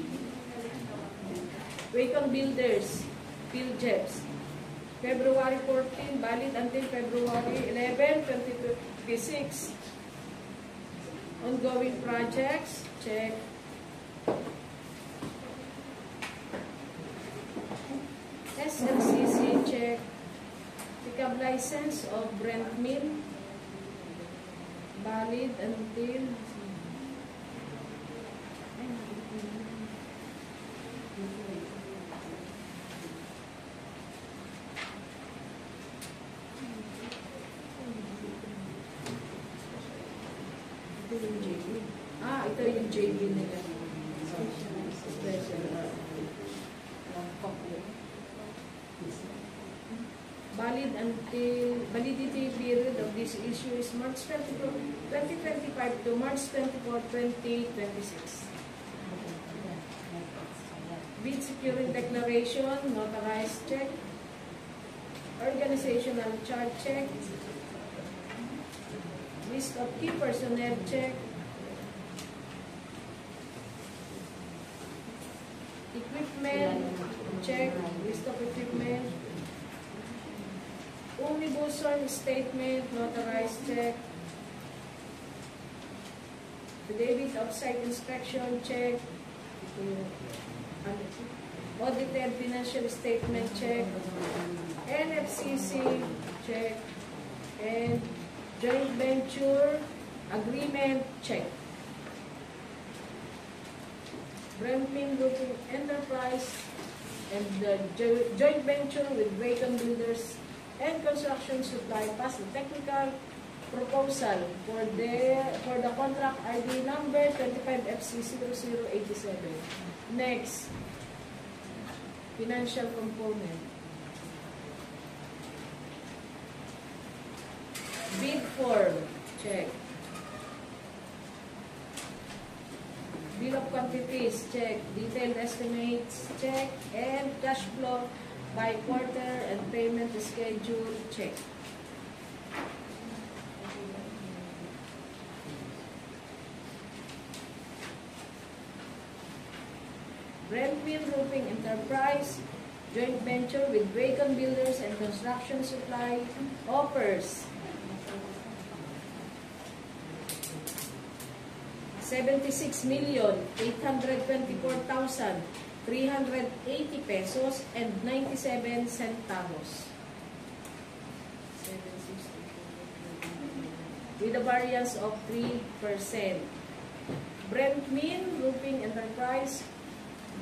Bacon Builders, PhilJEPs, February 14, valid until February 11, 2026. Ongoing projects, check. SLCC, check. Pickup license of Brent Mill, valid until ito yung JB nila. Special. Validity period of this issue is March 24, 2025 to March 24, 2026. Bid securing declaration, notarized check, organizational chart check, list of key personnel check, equipment check, list of equipment, omnibus statement, notarized check, affidavit of site inspection check, audited financial statement check, NFCC check, and joint venture agreement check. Brent Mill Roofing Enterprise and the joint venture with Bacon Builders and Construction Supply passed the technical proposal for the contract ID number 25FC0087. Next, financial component. Bid form, check. Bill of quantities, check. Detailed estimates, check. And cash flow by quarter and payment schedule, check. Brent Mill Roofing Enterprise, joint venture with Bacon Builders and Construction Supply, offers 76,824,380 pesos and 97 centavos. With a variance of 3%. Brent Mill Roofing Enterprise,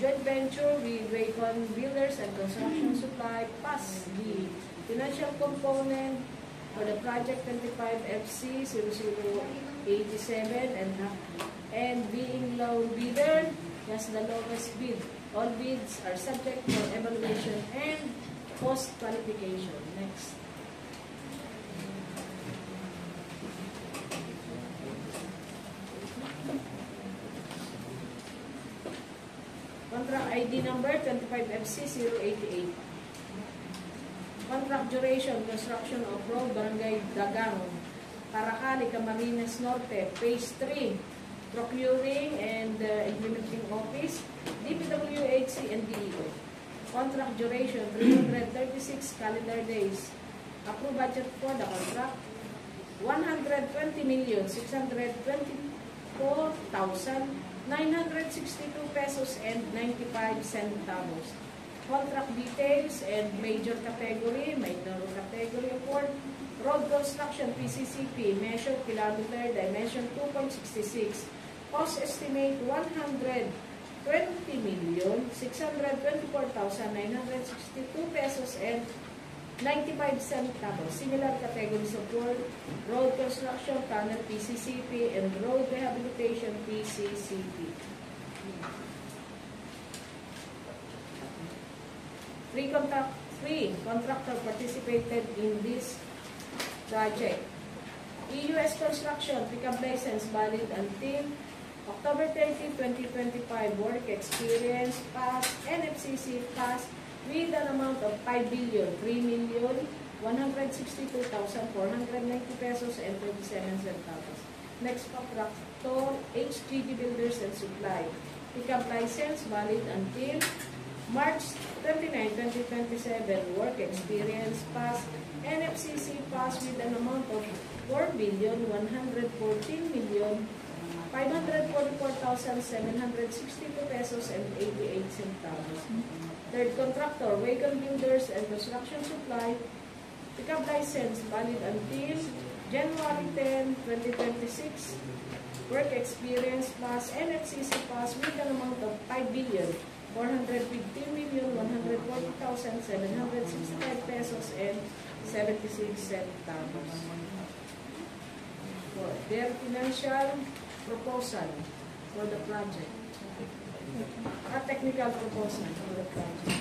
joint venture with Bacon Builders and Construction Supply, pass the financial component for the project 25FC0087 and being low bidder, has the lowest bid. All bids are subject for evaluation and cost qualification. Next. Contract ID number 25FC088. Contract duration, construction of road, Barangay Dagang, Paracali, Camarines Norte. Phase 3, Procuring and Implementing Office, DPWHC and DEO. Contract duration, 336 calendar days. Approved budget for the contract, 120,624,962 pesos and 95 centavos. Contract details and major category, minor category award, road construction PCCP, measure kilometer, dimension 2.66, cost estimate 120,624,962 pesos and 95 centavos. Similar categories of work, road construction, tunnel PCCP, and road rehabilitation PCCP. Three contractor participated in this project. EUS Construction, pickup license valid until October 30, 2025. Work experience pass, NFCC pass, with an amount of 5,3,162,490 pesos and 27 centavos. Next contractor, HGD Builders and Supply. Pickup license valid until March 29, 2027. Work experience pass, NFCC pass with an amount of 4,114,544,762 pesos and 88 centavos. Third contractor, Wagon Builders and Construction Supply. Pickup license valid until January 10, 2026. Work experience pass, NFCC pass with an amount of 5,415,140,765 pesos and 76 centavos. For their financial proposal for the project. A technical proposal for the project.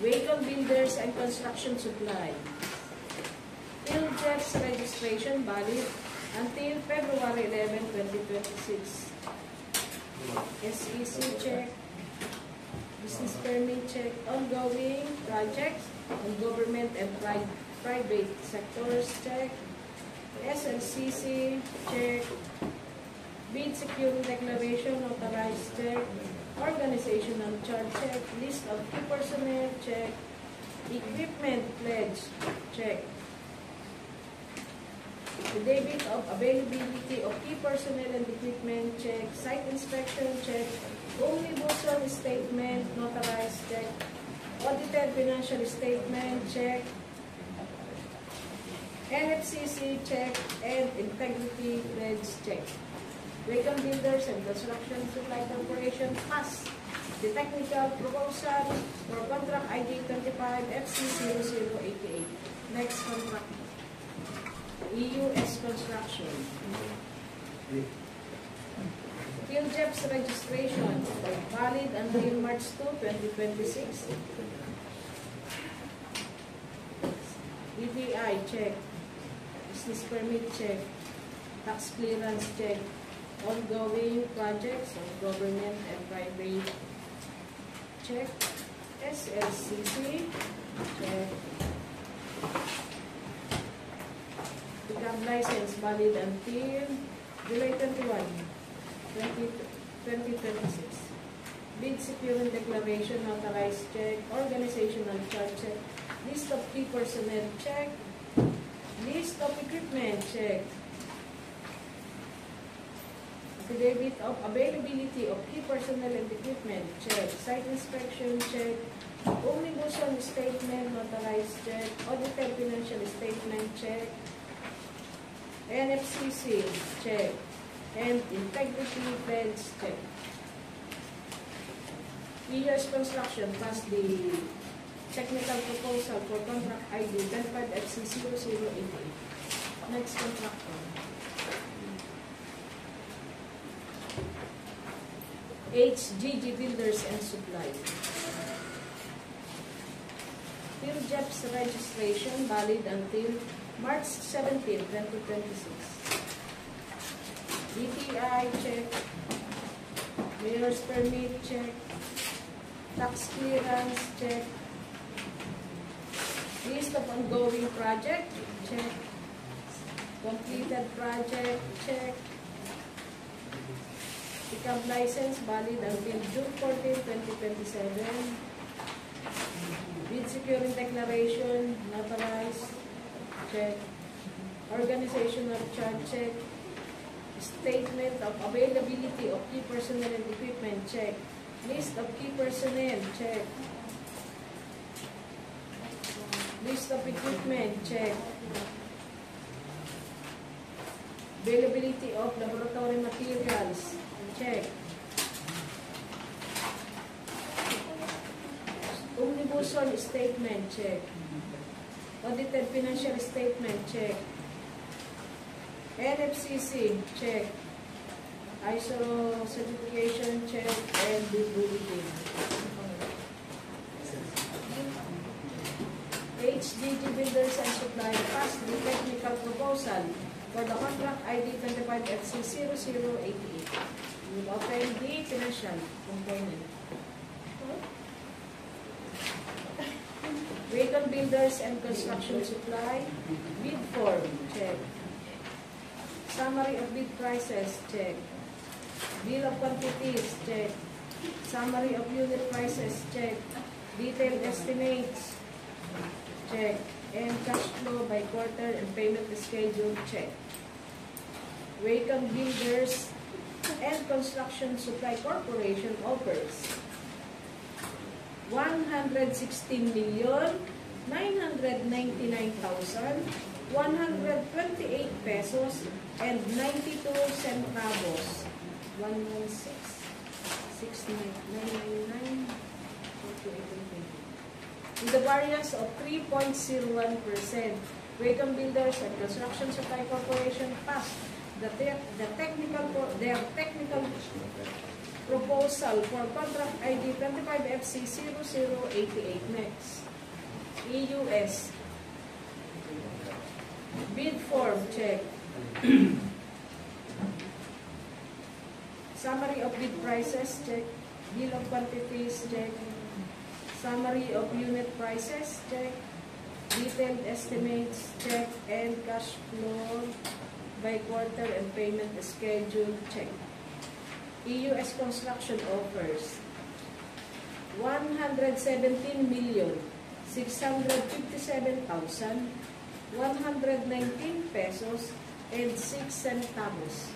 Wagon Builders and Construction Supply. PhilJets registration valid until February 11, 2026. SEC check, business permit check, ongoing projects on government and private sectors check, SLCC check, bid security declaration authorized check, organizational chart check, list of key personnel check, equipment pledge check, affidavit of availability of key personnel and equipment check, site inspection check, omnibus statement notarized check, audited financial statement check, NFCC check, and integrity pledge check. Wagon Builders and Construction Supply Corporation pass the technical proposal for contract ID 25 FC0088. Next contract, EUS Construction. PhilJets registration valid until March 2, 2026. DTI check, business permit check, tax clearance check, ongoing projects of government and private check, SLCC check, pickup license valid until July 21, 2026. Bid security declaration authorized check, organizational chart check, list of key personnel check, list of equipment check, affidavit of availability of key personnel and equipment check, site inspection check, omnibus statement notarized check, audited financial statement check, NFCC check, and integrity pledge check. EUS Construction passed the technical proposal for contract ID 25FC0088. Next contractor, HGG Builders and Supply. PhilJEP's registration valid until March 17, 2026. DTI, check. Mayor's permit, check. Tax clearance, check. List of ongoing project, check. Completed project, check. Pickup license valid until June 14, 2027. Bid securing declaration, notarized, check. Organizational chart, check. Statement of availability of key personnel and equipment, check. List of key personnel, check. List of equipment, check. Availability of laboratory materials, check. Omnibus statement, check. Audited financial statement, check. NFCC, check. ISO certification, check. And bid bulletin. HDG Builders and Supply passed the technical proposal for the contract ID 25FC0088. We will open the financial component. Wacom Builders and Construction Supply, bid form, check. Summary of bid prices, check. Bill of quantities, check. Summary of unit prices, check. Detailed estimates, check. And cash flow by quarter and payment schedule, check. Wacom Builders and Construction Supply Corporation offers 116,999,128 pesos and 92 centavos. 116,999,999 with a variance of 3.01%. Wacom Builders and Construction Supply Corporation passed their technical proposal for contract ID 25FC0088. Next, EUS bid form, check. Summary of bid prices, check. Bill of quantities, check. Summary of unit prices, check. Detailed estimates, check. And cash flow by quarter and payment schedule, check. EUS Construction offers 117,657,119 pesos and 6 centavos.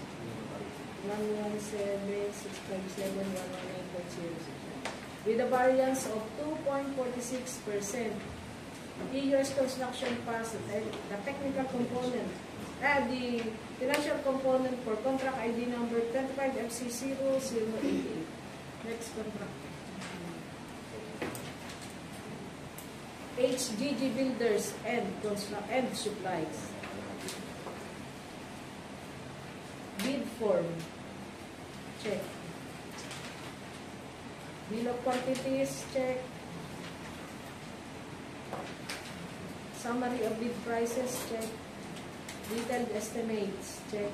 117,657,119.06 with a variance of 2.46%. EUS Construction passed the technical component, the financial component for contract ID number 25FC0088. Next contract. HGG Builders and Supplies. Bid form, check. Bill of quantities, check. Summary of bid prices, check. Detailed estimates, check.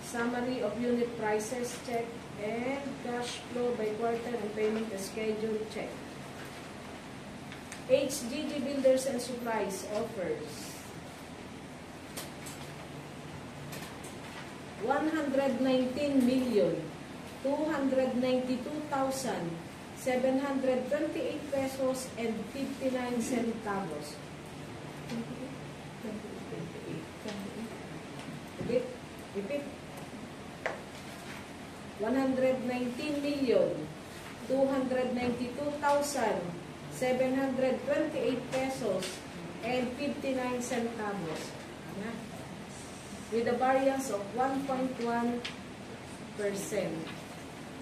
Summary of unit prices, check. And cash flow by quarter and payment schedule, check. HGG Builders and Supplies offers 119,292,728 pesos and 59 centavos. Repeat. 119,292,728 pesos and 59 centavos. With a variance of 1.1%.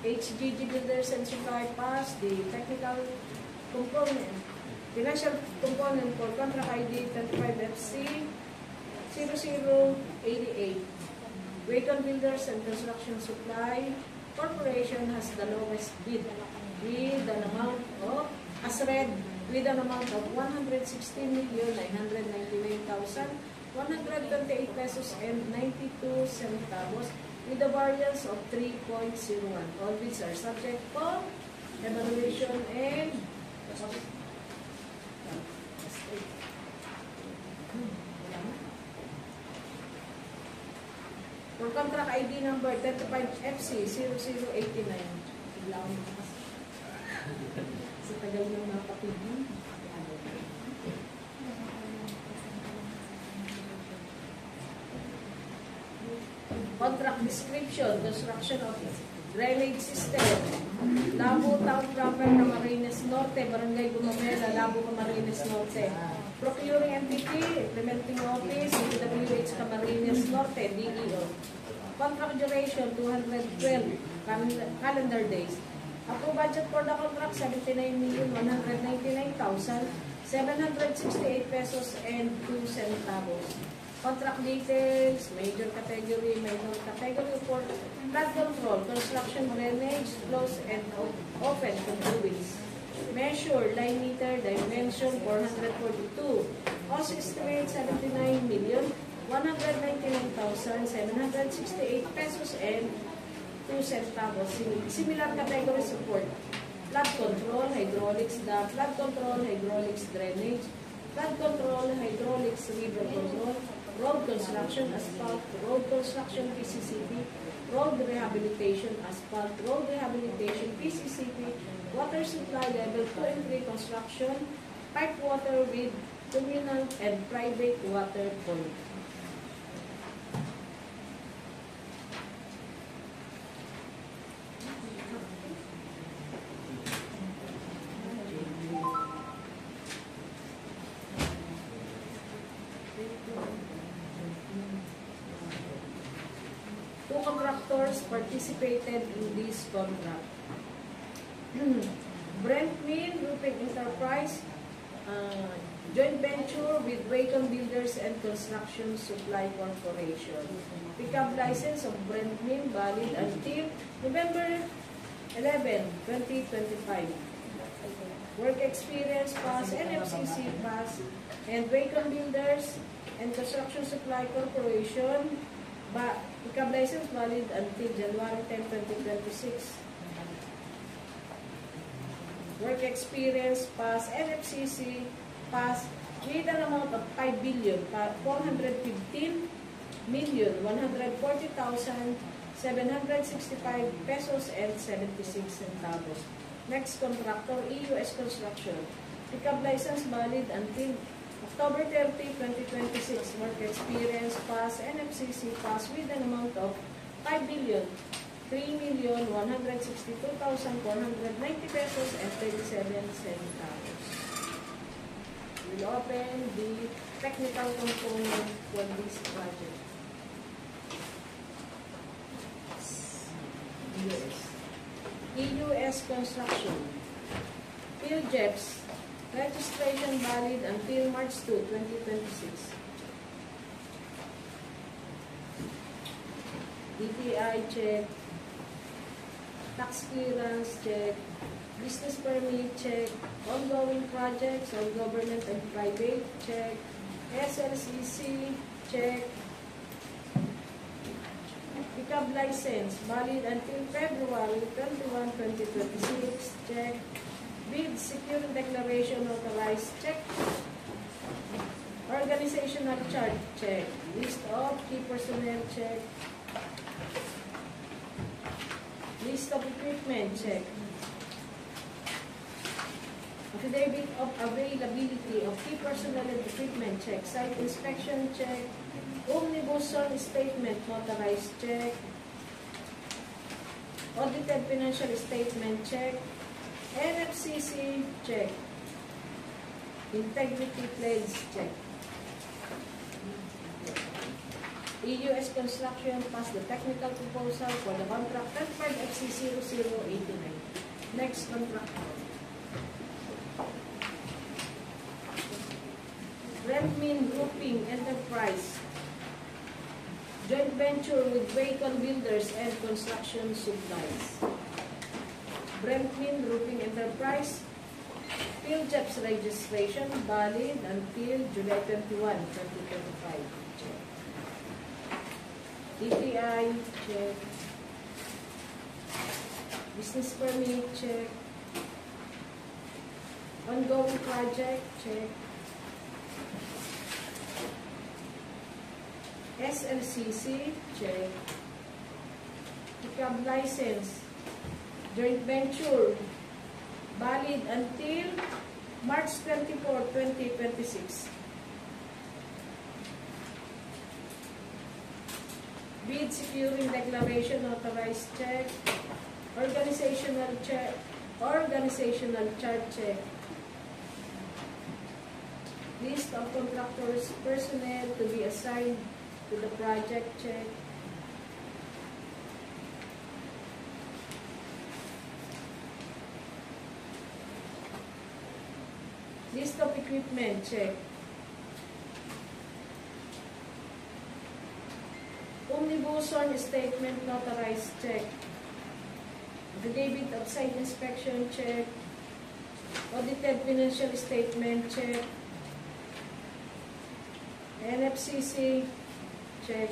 HGG Builders and Supply passed the technical component, financial component for contract ID 25FC0088. Wacom Builders and Construction Supply Corporation has the lowest bid with an amount of, as read, with an amount of 116,999,128 pesos and 92 centavos with a variance of 3.01. All bids are subject to evaluation and for contract ID number 35FC0089. Bigla ako nakakas. Sa tagal ng napapigil. Contract description, construction of drainage system. Labo Town Proper Camarines Norte, Barangay Gumamela, Labo Camarines Norte. Procuring entity, implementing office, DWH Camarines Norte, DEO. Contract duration, 212 calendar days. Approved budget for the contract, 79,199,768 pesos and 2 centavos. Contract details, major category, minor category for flood control, construction drainage, close and open conduits. Measure, line meter, dimension 442. Cost estimate 79,199,768 pesos and 2 centavos. Similar category support. Flood control, hydraulics, flood control, hydraulics, drainage, flood control, hydraulics, river control, road construction, asphalt, road construction, PCCP, road rehabilitation, asphalt, road rehabilitation, PCCP, water supply level 2 and 3 construction, pipe water with communal and private water point. Two contractors participated in this contract. Brent Mill Roofing Enterprise, joint venture with Wacom Builders and Construction Supply Corporation. Pickup license of Brent Mill valid until November 11, 2025. Work experience pass, NFCC pass, and Wacom Builders and Construction Supply Corporation. Pickup license valid until January 10, 2026. Work experience pass, NFCC pass with an amount of 5,415,140,765 pesos and 76 centavos. Next contractor, EUS Construction. Pickup license valid until October 30, 2026. Work experience pass, NFCC pass with an amount of 5,3,162,490 pesos and 37 centavos. We'll open the technical component for this project. EUS Construction. PhilJeps. Registration valid until March 2, 2026. DTI check. Tax clearance check. Business permit check. Ongoing projects of government and private check. SLCC check. Pickup license valid until February 21, 2026 check. Bid security declaration authorized check. Organizational chart check. List of key personnel check. List of equipment check. Affidavit of availability of key personnel and equipment check. Site inspection check. Omnibus zone statement authorized check. Audited financial statement check. NFCC check. Integrity pledge check. EUS Construction passed the technical proposal for the contract 35FC0089. Next contractor. Brentmin Roofing Enterprise. Joint venture with Wacom Builders and Construction Supplies. Brentmin Roofing Enterprise, PhilJEP's registration valid until July 21, 2025. Check. DTI, check. Business permit, check. Ongoing project, check. SLCC, check. Pickup license, joint venture, valid until March 24, 2026. Bid securing declaration, authorized check. Organizational check. Organizational chart check. List of contractors personnel to be assigned to the project check. List of equipment check. Omnibus on statement notarized check. Affidavit of site inspection check. Audited financial statement check. NFCC check.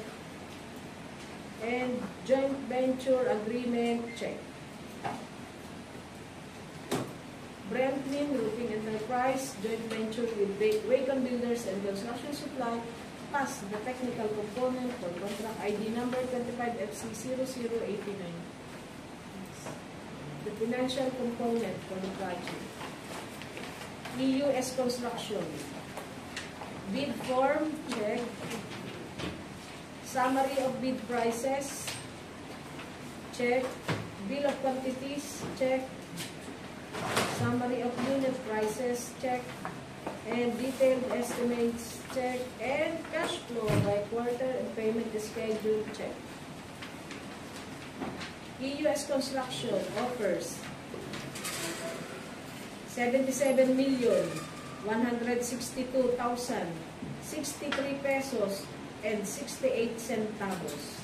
And joint venture agreement check. Brentmin Roofing Enterprise, joint venture with Wacom Builders and Construction Supply, pass the technical component for contract ID number 25FC0089. The financial component for the project. EUS Construction. Bid form, check. Summary of bid prices, check. Bill of quantities, check. Summary of unit prices, check. And detailed estimates, check. And cash flow by quarter and payment schedule, check. EUS Construction offers 77,162,063 pesos and 68 centavos.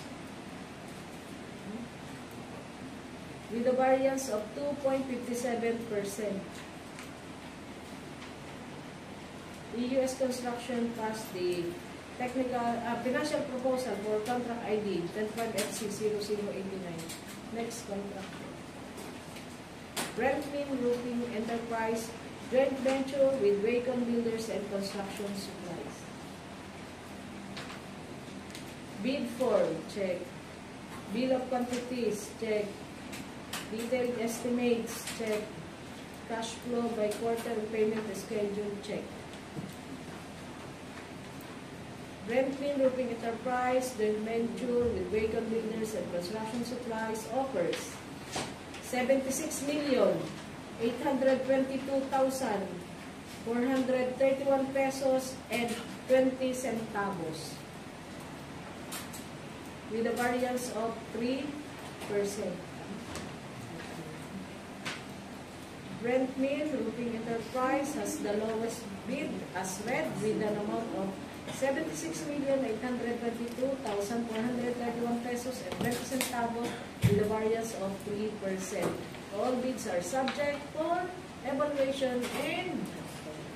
With a variance of 2.57%. EUS Construction passed the technical financial proposal for contract ID 25FC0089. Next contract. Brentmin Roofing Enterprise, joint venture with Wacom Builders and Construction Supplies. Bid form, check. Bill of quantities, check. Detailed estimates, check. Cash flow by quarter and payment schedule, check. Brentmin Roofing Enterprise, joint venture with Wacom Builders and Construction Supplies, offers 76,822,431 pesos and 20 centavos. With a variance of 3%. Brentmin Roofing Enterprise has the lowest bid as read with an amount of 76,822,431 pesos and 20 centavos with a variance of 3%. All bids are subject for evaluation and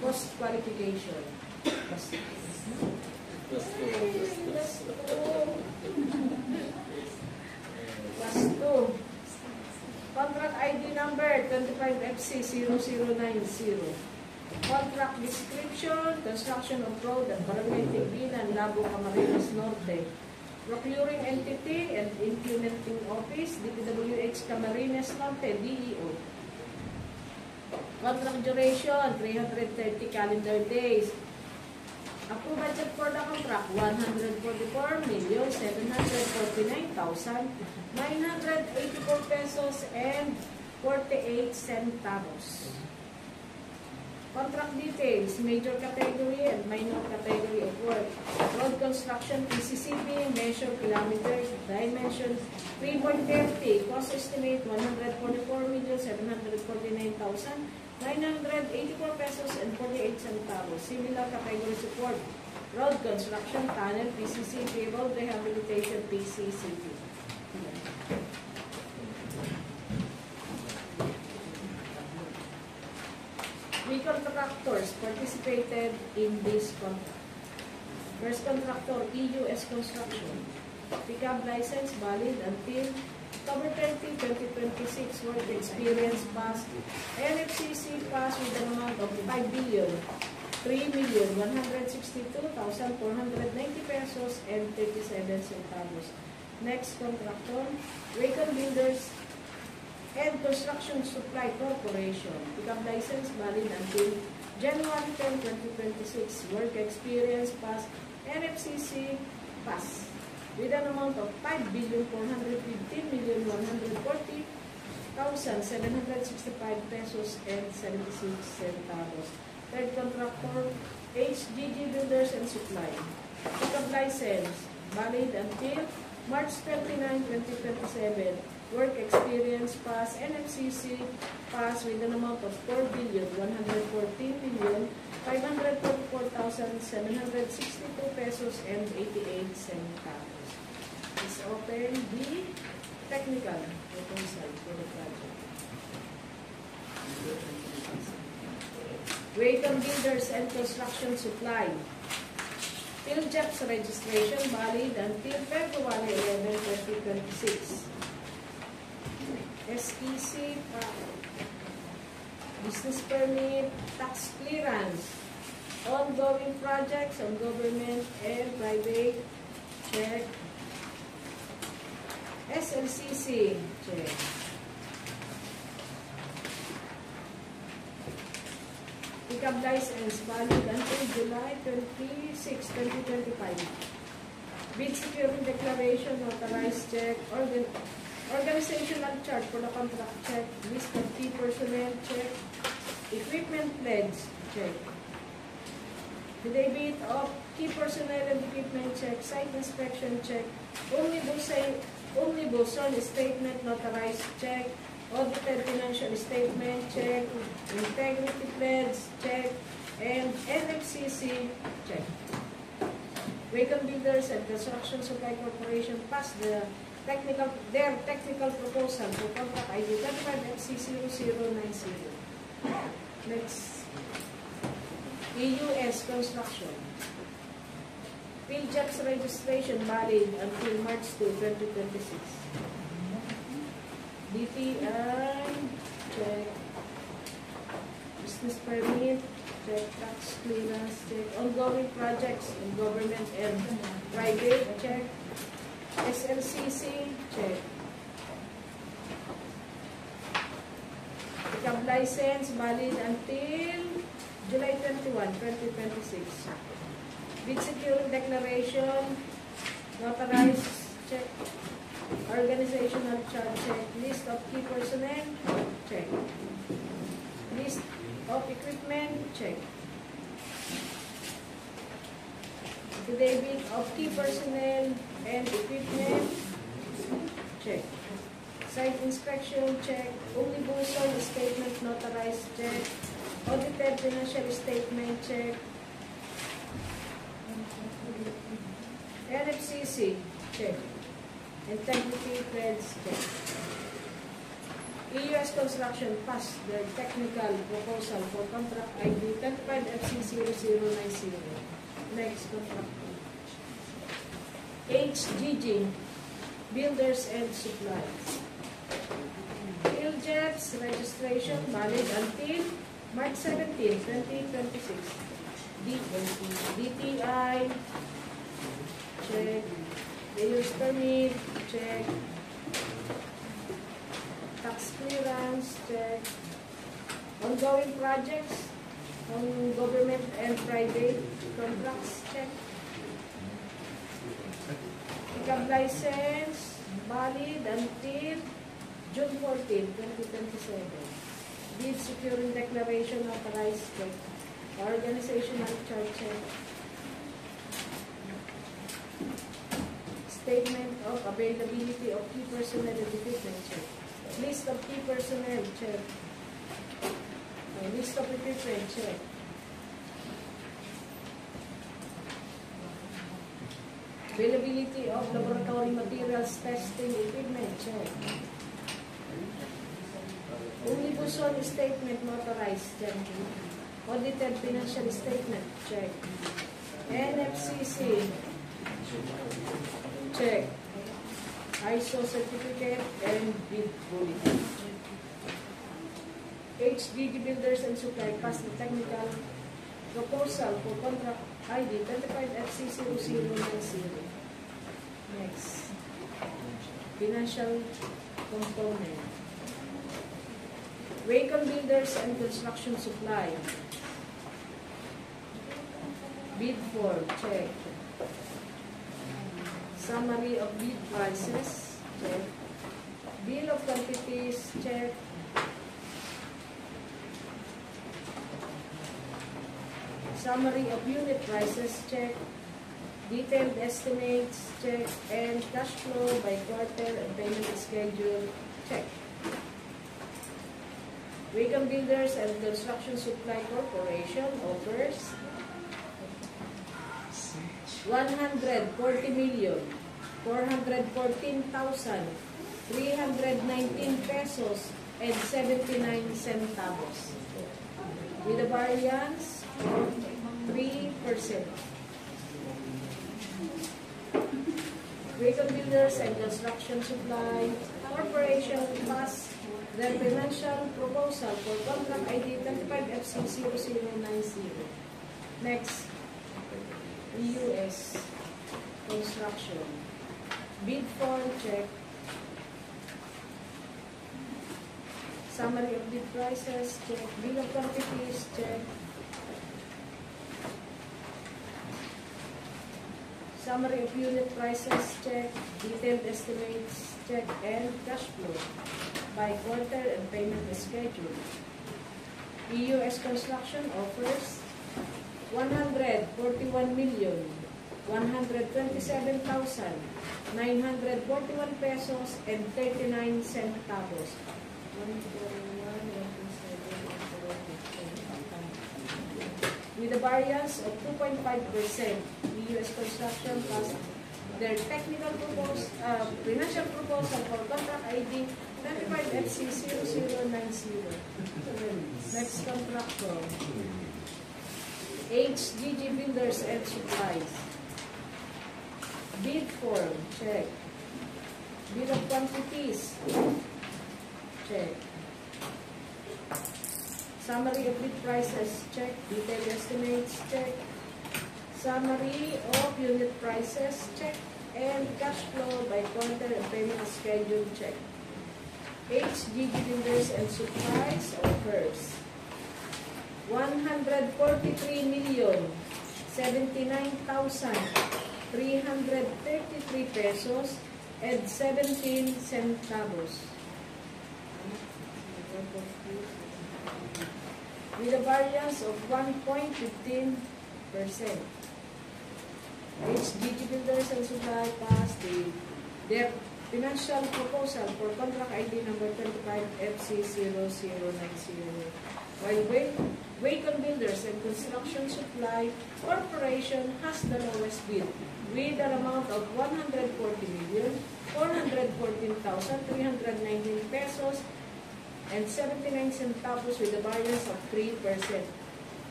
cost qualification. Plus 2. Contract ID number 25FC0090. Contract description, construction of road at Barangay Tigbinan, Labo, Camarines Norte. Procuring entity and implementing office, DPWH Camarines Norte, DEO. Contract duration, 330 calendar days. Approved budget for the contract, 144,749,984 pesos and 48 centavos. Contract details, major category and minor category of work. Road construction, PCCP, measure kilometers, dimensions, 3.30, cost estimate, 144,749,984 pesos and 48 centavos. Similar category support, road construction, tunnel, PCCP, road rehabilitation, PCCP. We contractors participated in this contract. First contractor, EUS Construction. Pickup license valid until October 30, 2026. Work experience pass. NFCC pass with an amount of 5,3,162,490 pesos and 37 centavos. Next contractor, Wacom Builders and Construction Supply Corporation. Pickup license valid until January 10, 2026. Work experience pass. NFCC pass with an amount of 5,415,140,765 pesos and 76 centavos. Third contractor, HGG Builders and Supply. Pickup license valid until March 29, 2027. Work experience pass. NFCC pass with an amount of 4,114,544,762 pesos and 88 centavos. Let's open the technical proposal for the project. Wacom Builders and Construction Supply. PhilJEPS registration valid until February 11, 2026. SEC, business permit, tax clearance, ongoing projects on government and private, check. SLCC, check. Pickup license valid until July 26, 2025. Bid securing declaration, notarized check, organizational chart for the contract check, list of key personnel check, equipment pledge check, the debit of key personnel and equipment check, site inspection check, omnibus on statement notarized check, audited financial statement check, integrity pledge check, and NFCC check. Wacom Builders and Construction Supply Corporation passed their technical proposal for contract ID 35FC0090. Next, EUS Construction. PhilJEPS registration valid until March 2, 2026. DTI, check. Business permit, check. Tax clearance, check. Ongoing projects in government and private, check. SLCC, check. Pickup license valid until July 21, 2026. Bid securing declaration, notarized check. Organizational chart check. List of key personnel, check. List of equipment, check. The debit of key personnel and equipment, check. Site inspection, check. Omnibus statement, notarized, check. Audited financial statement, check. NFCC, check. Integrity pledge, check. EUS Construction passed their technical proposal for contract ID 35FC0090. Next contract. HGG Builders and Supplies. PhilJEPS registration valid until March 17, 2026. DTI, check. Layers permit, check. Tax clearance, check. Ongoing projects on government and private contracts, check. Pickup license valid until June 14, 2027. Bid securing declaration authorized check. Organizational chart check. Statement of availability of key personnel and equipment check. List of key personnel check. List of equipment check. Availability of laboratory materials testing equipment check. Unibuson statement notarized, check. Audited financial statement, check. NFCC, check. ISO certificate and bid bulletin. HDD Builders and Supply passed the technical proposal for contract ID 25FC0090. Next. Financial component. Wacom Builders and Construction Supply. Bid form, check. Summary of bid prices, check. Bill of quantities, check. Summary of unit prices, check. Detailed estimates, check. And cash flow by quarter and payment schedule, check. Wacom Builders and Construction Supply Corporation offers 140,414,319 pesos and 79 centavos with a variance of 3%. Wacom Builders and Construction Supply Corporation passed their financial proposal for contract ID 25FC0090. Next, US Construction. Bid form, check. Summary of bid prices, check. Bill of quantities, check. Summary of unit prices, check. Detailed estimates, check. And cash flow by quarter and payment schedule. EUS Construction offers 141,127,941 pesos and 39 centavos. 141,127,941 with a variance of 2.5%. EUS Construction plus their technical financial proposal for contract ID 25FC0090. Next contractor, HGG Builders and Supplies. Bid form, check. Bill of quantities, check. Summary of bid prices, check. Detailed estimates, check. Summary of unit prices, check. And cash flow by quarter and payment schedule, check. HGG Builders and Supplies offers 143,079,333 pesos and 17 centavos with a variance of 1.15%. HGG Builders and Supply passed their financial proposal for contract ID number 25FC0090, while Wacom Builders and Construction Supply Corporation has the lowest bid with an amount of 140,414,319 pesos and 79 centavos with a variance of 3%.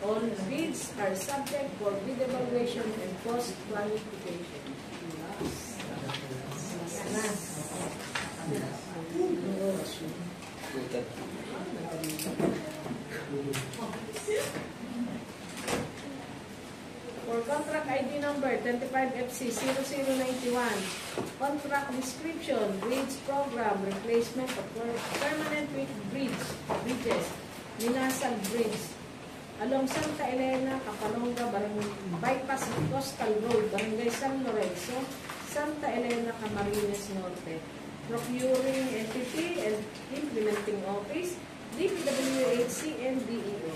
All bids are subject for bid evaluation and cost qualification. For contract ID number 25FC0091, contract description, bridge program, replacement of permanent bridges, Minasag Bridge, along Santa Elena, Capalonga, Bypass Coastal Road, Barangay San Lorenzo, Santa Elena, Camarines Norte. Procuring entity and implementing office, DPWHC and DEO.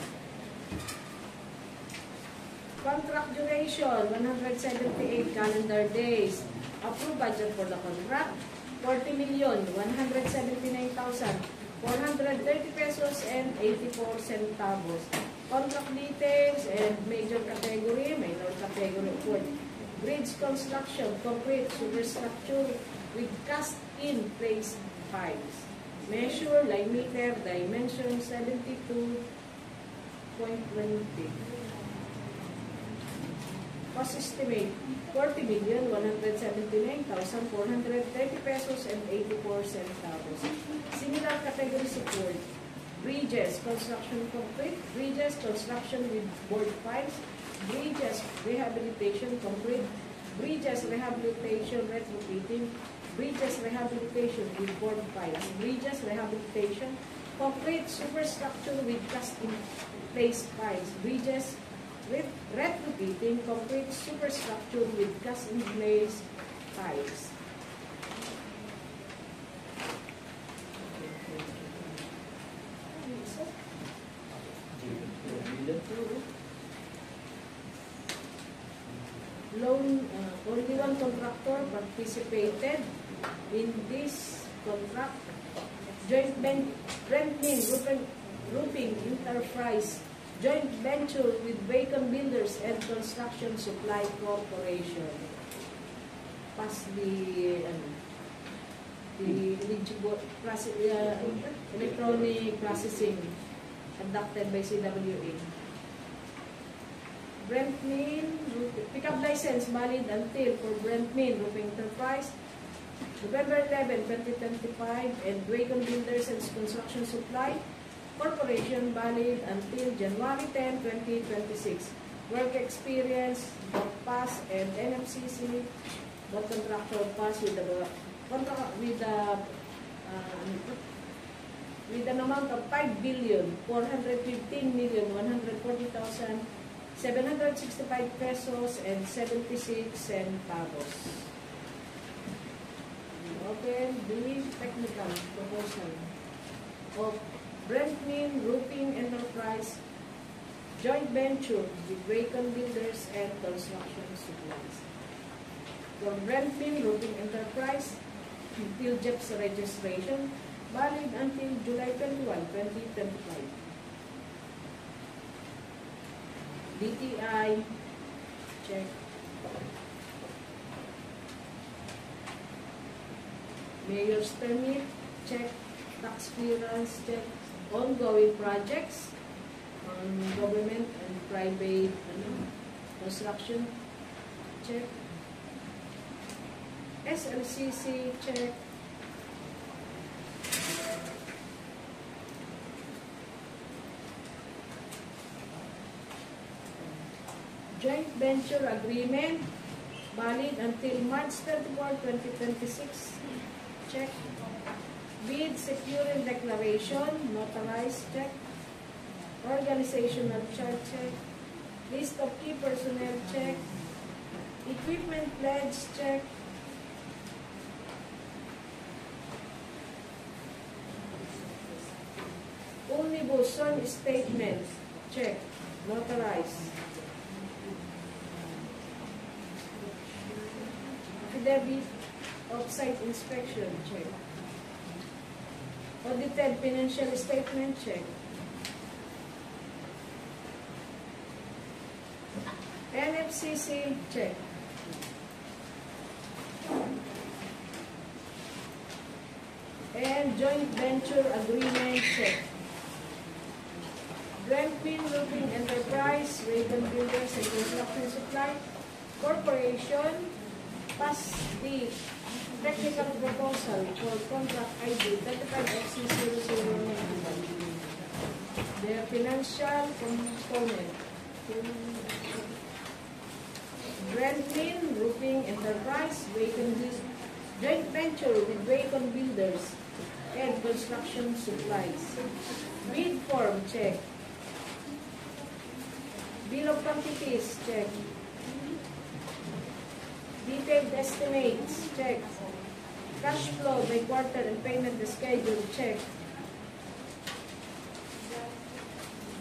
Contract duration, 178 calendar days. Approved budget for the contract, 40,179,430 pesos and 84 centavos. Contract details and major category, minor category for bridge construction, concrete superstructure with cast-in place piles. Measure, line meter, dimension 72.20. Cost estimate 40,179,430 pesos and 84 centavos. Similar category support. Bridges, construction complete. Bridges, construction with board piles. Bridges, rehabilitation complete. Bridges, rehabilitation retrofitting. Bridges, rehabilitation with board piles. Bridges, rehabilitation complete. Superstructure with cast-in-place piles. Bridges, retrofitting complete superstructure with cast-in-place piles. Only one contractor participated in this contract. Joint Brentmin Roofing Enterprise joint venture with Bacon Builders and Construction Supply Corporation. Pass the electronic processing conducted by CWA. Brentmin pickup license valid until for Brentmin Roofing Enterprise November 11, 2025, and Bacon Builders and Construction Supply Corporation valid until January 10, 2026. Work experience, pass, and NFCC not contractual pass with an amount of 5,415,140,765 pesos and 76 centavos. Open the technical proposal of Brentmin Roofing Enterprise joint venture with Bacon Builders and Construction Supplies. For Brentmin Roofing Enterprise, until JEP's registration, valid until July 21, 2025. DTI, check. Mayor's permit, check. Tax clearance, check. Ongoing projects on government and private construction, check. SLCC, check. Joint venture agreement valid until March 34, 2026, check. Bid securing declaration, notarized, check. Organizational chart, check. List of key personnel, check. Equipment pledge, check. Omnibus son statement, check. Notarized. Affidavit of site inspection, check. Audited financial statement, check. NFCC, check. And joint venture agreement, check. Brentmin Roofing Enterprise, Bacon Builders and Construction Supply Corporation, pass the technical proposal for contract ID 35FC0091. The financial component. Brentmin Roofing Enterprise, Bacon joint venture with Bacon Builders and Construction Supplies. Bid form, check. Bill of quantities, check. Detailed estimates, check. Cash flow by quarter and payment schedule, check.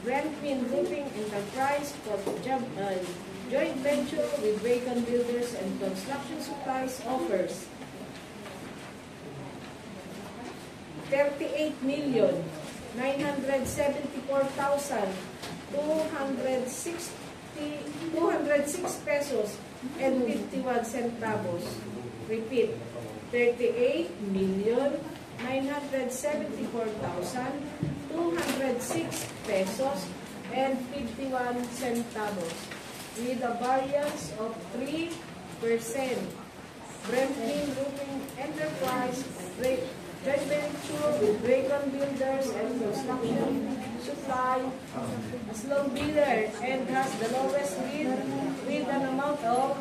Brentmin Roofing Enterprise for joint venture with Bacon Builders and Construction Supplies offers 38,974,206 pesos and 51 centavos. Repeat, 38,974,206 974,206 pesos and 51 centavos with a variance of 3%. Bremlin Roofing Enterprise, joint venture with Draycon Builders and Construction Supply as low bidder and has the lowest bid with an amount of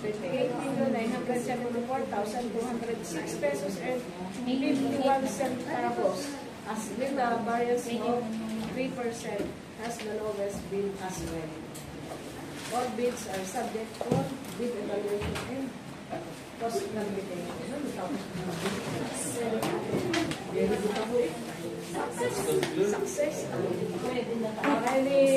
28,974,206 pesos and 51 centavos as with a variance of 3% has the lowest bid as well. All bids are subject to bid evaluation and cost computation. Very good ako eh. Success. Pwede na tayo. Any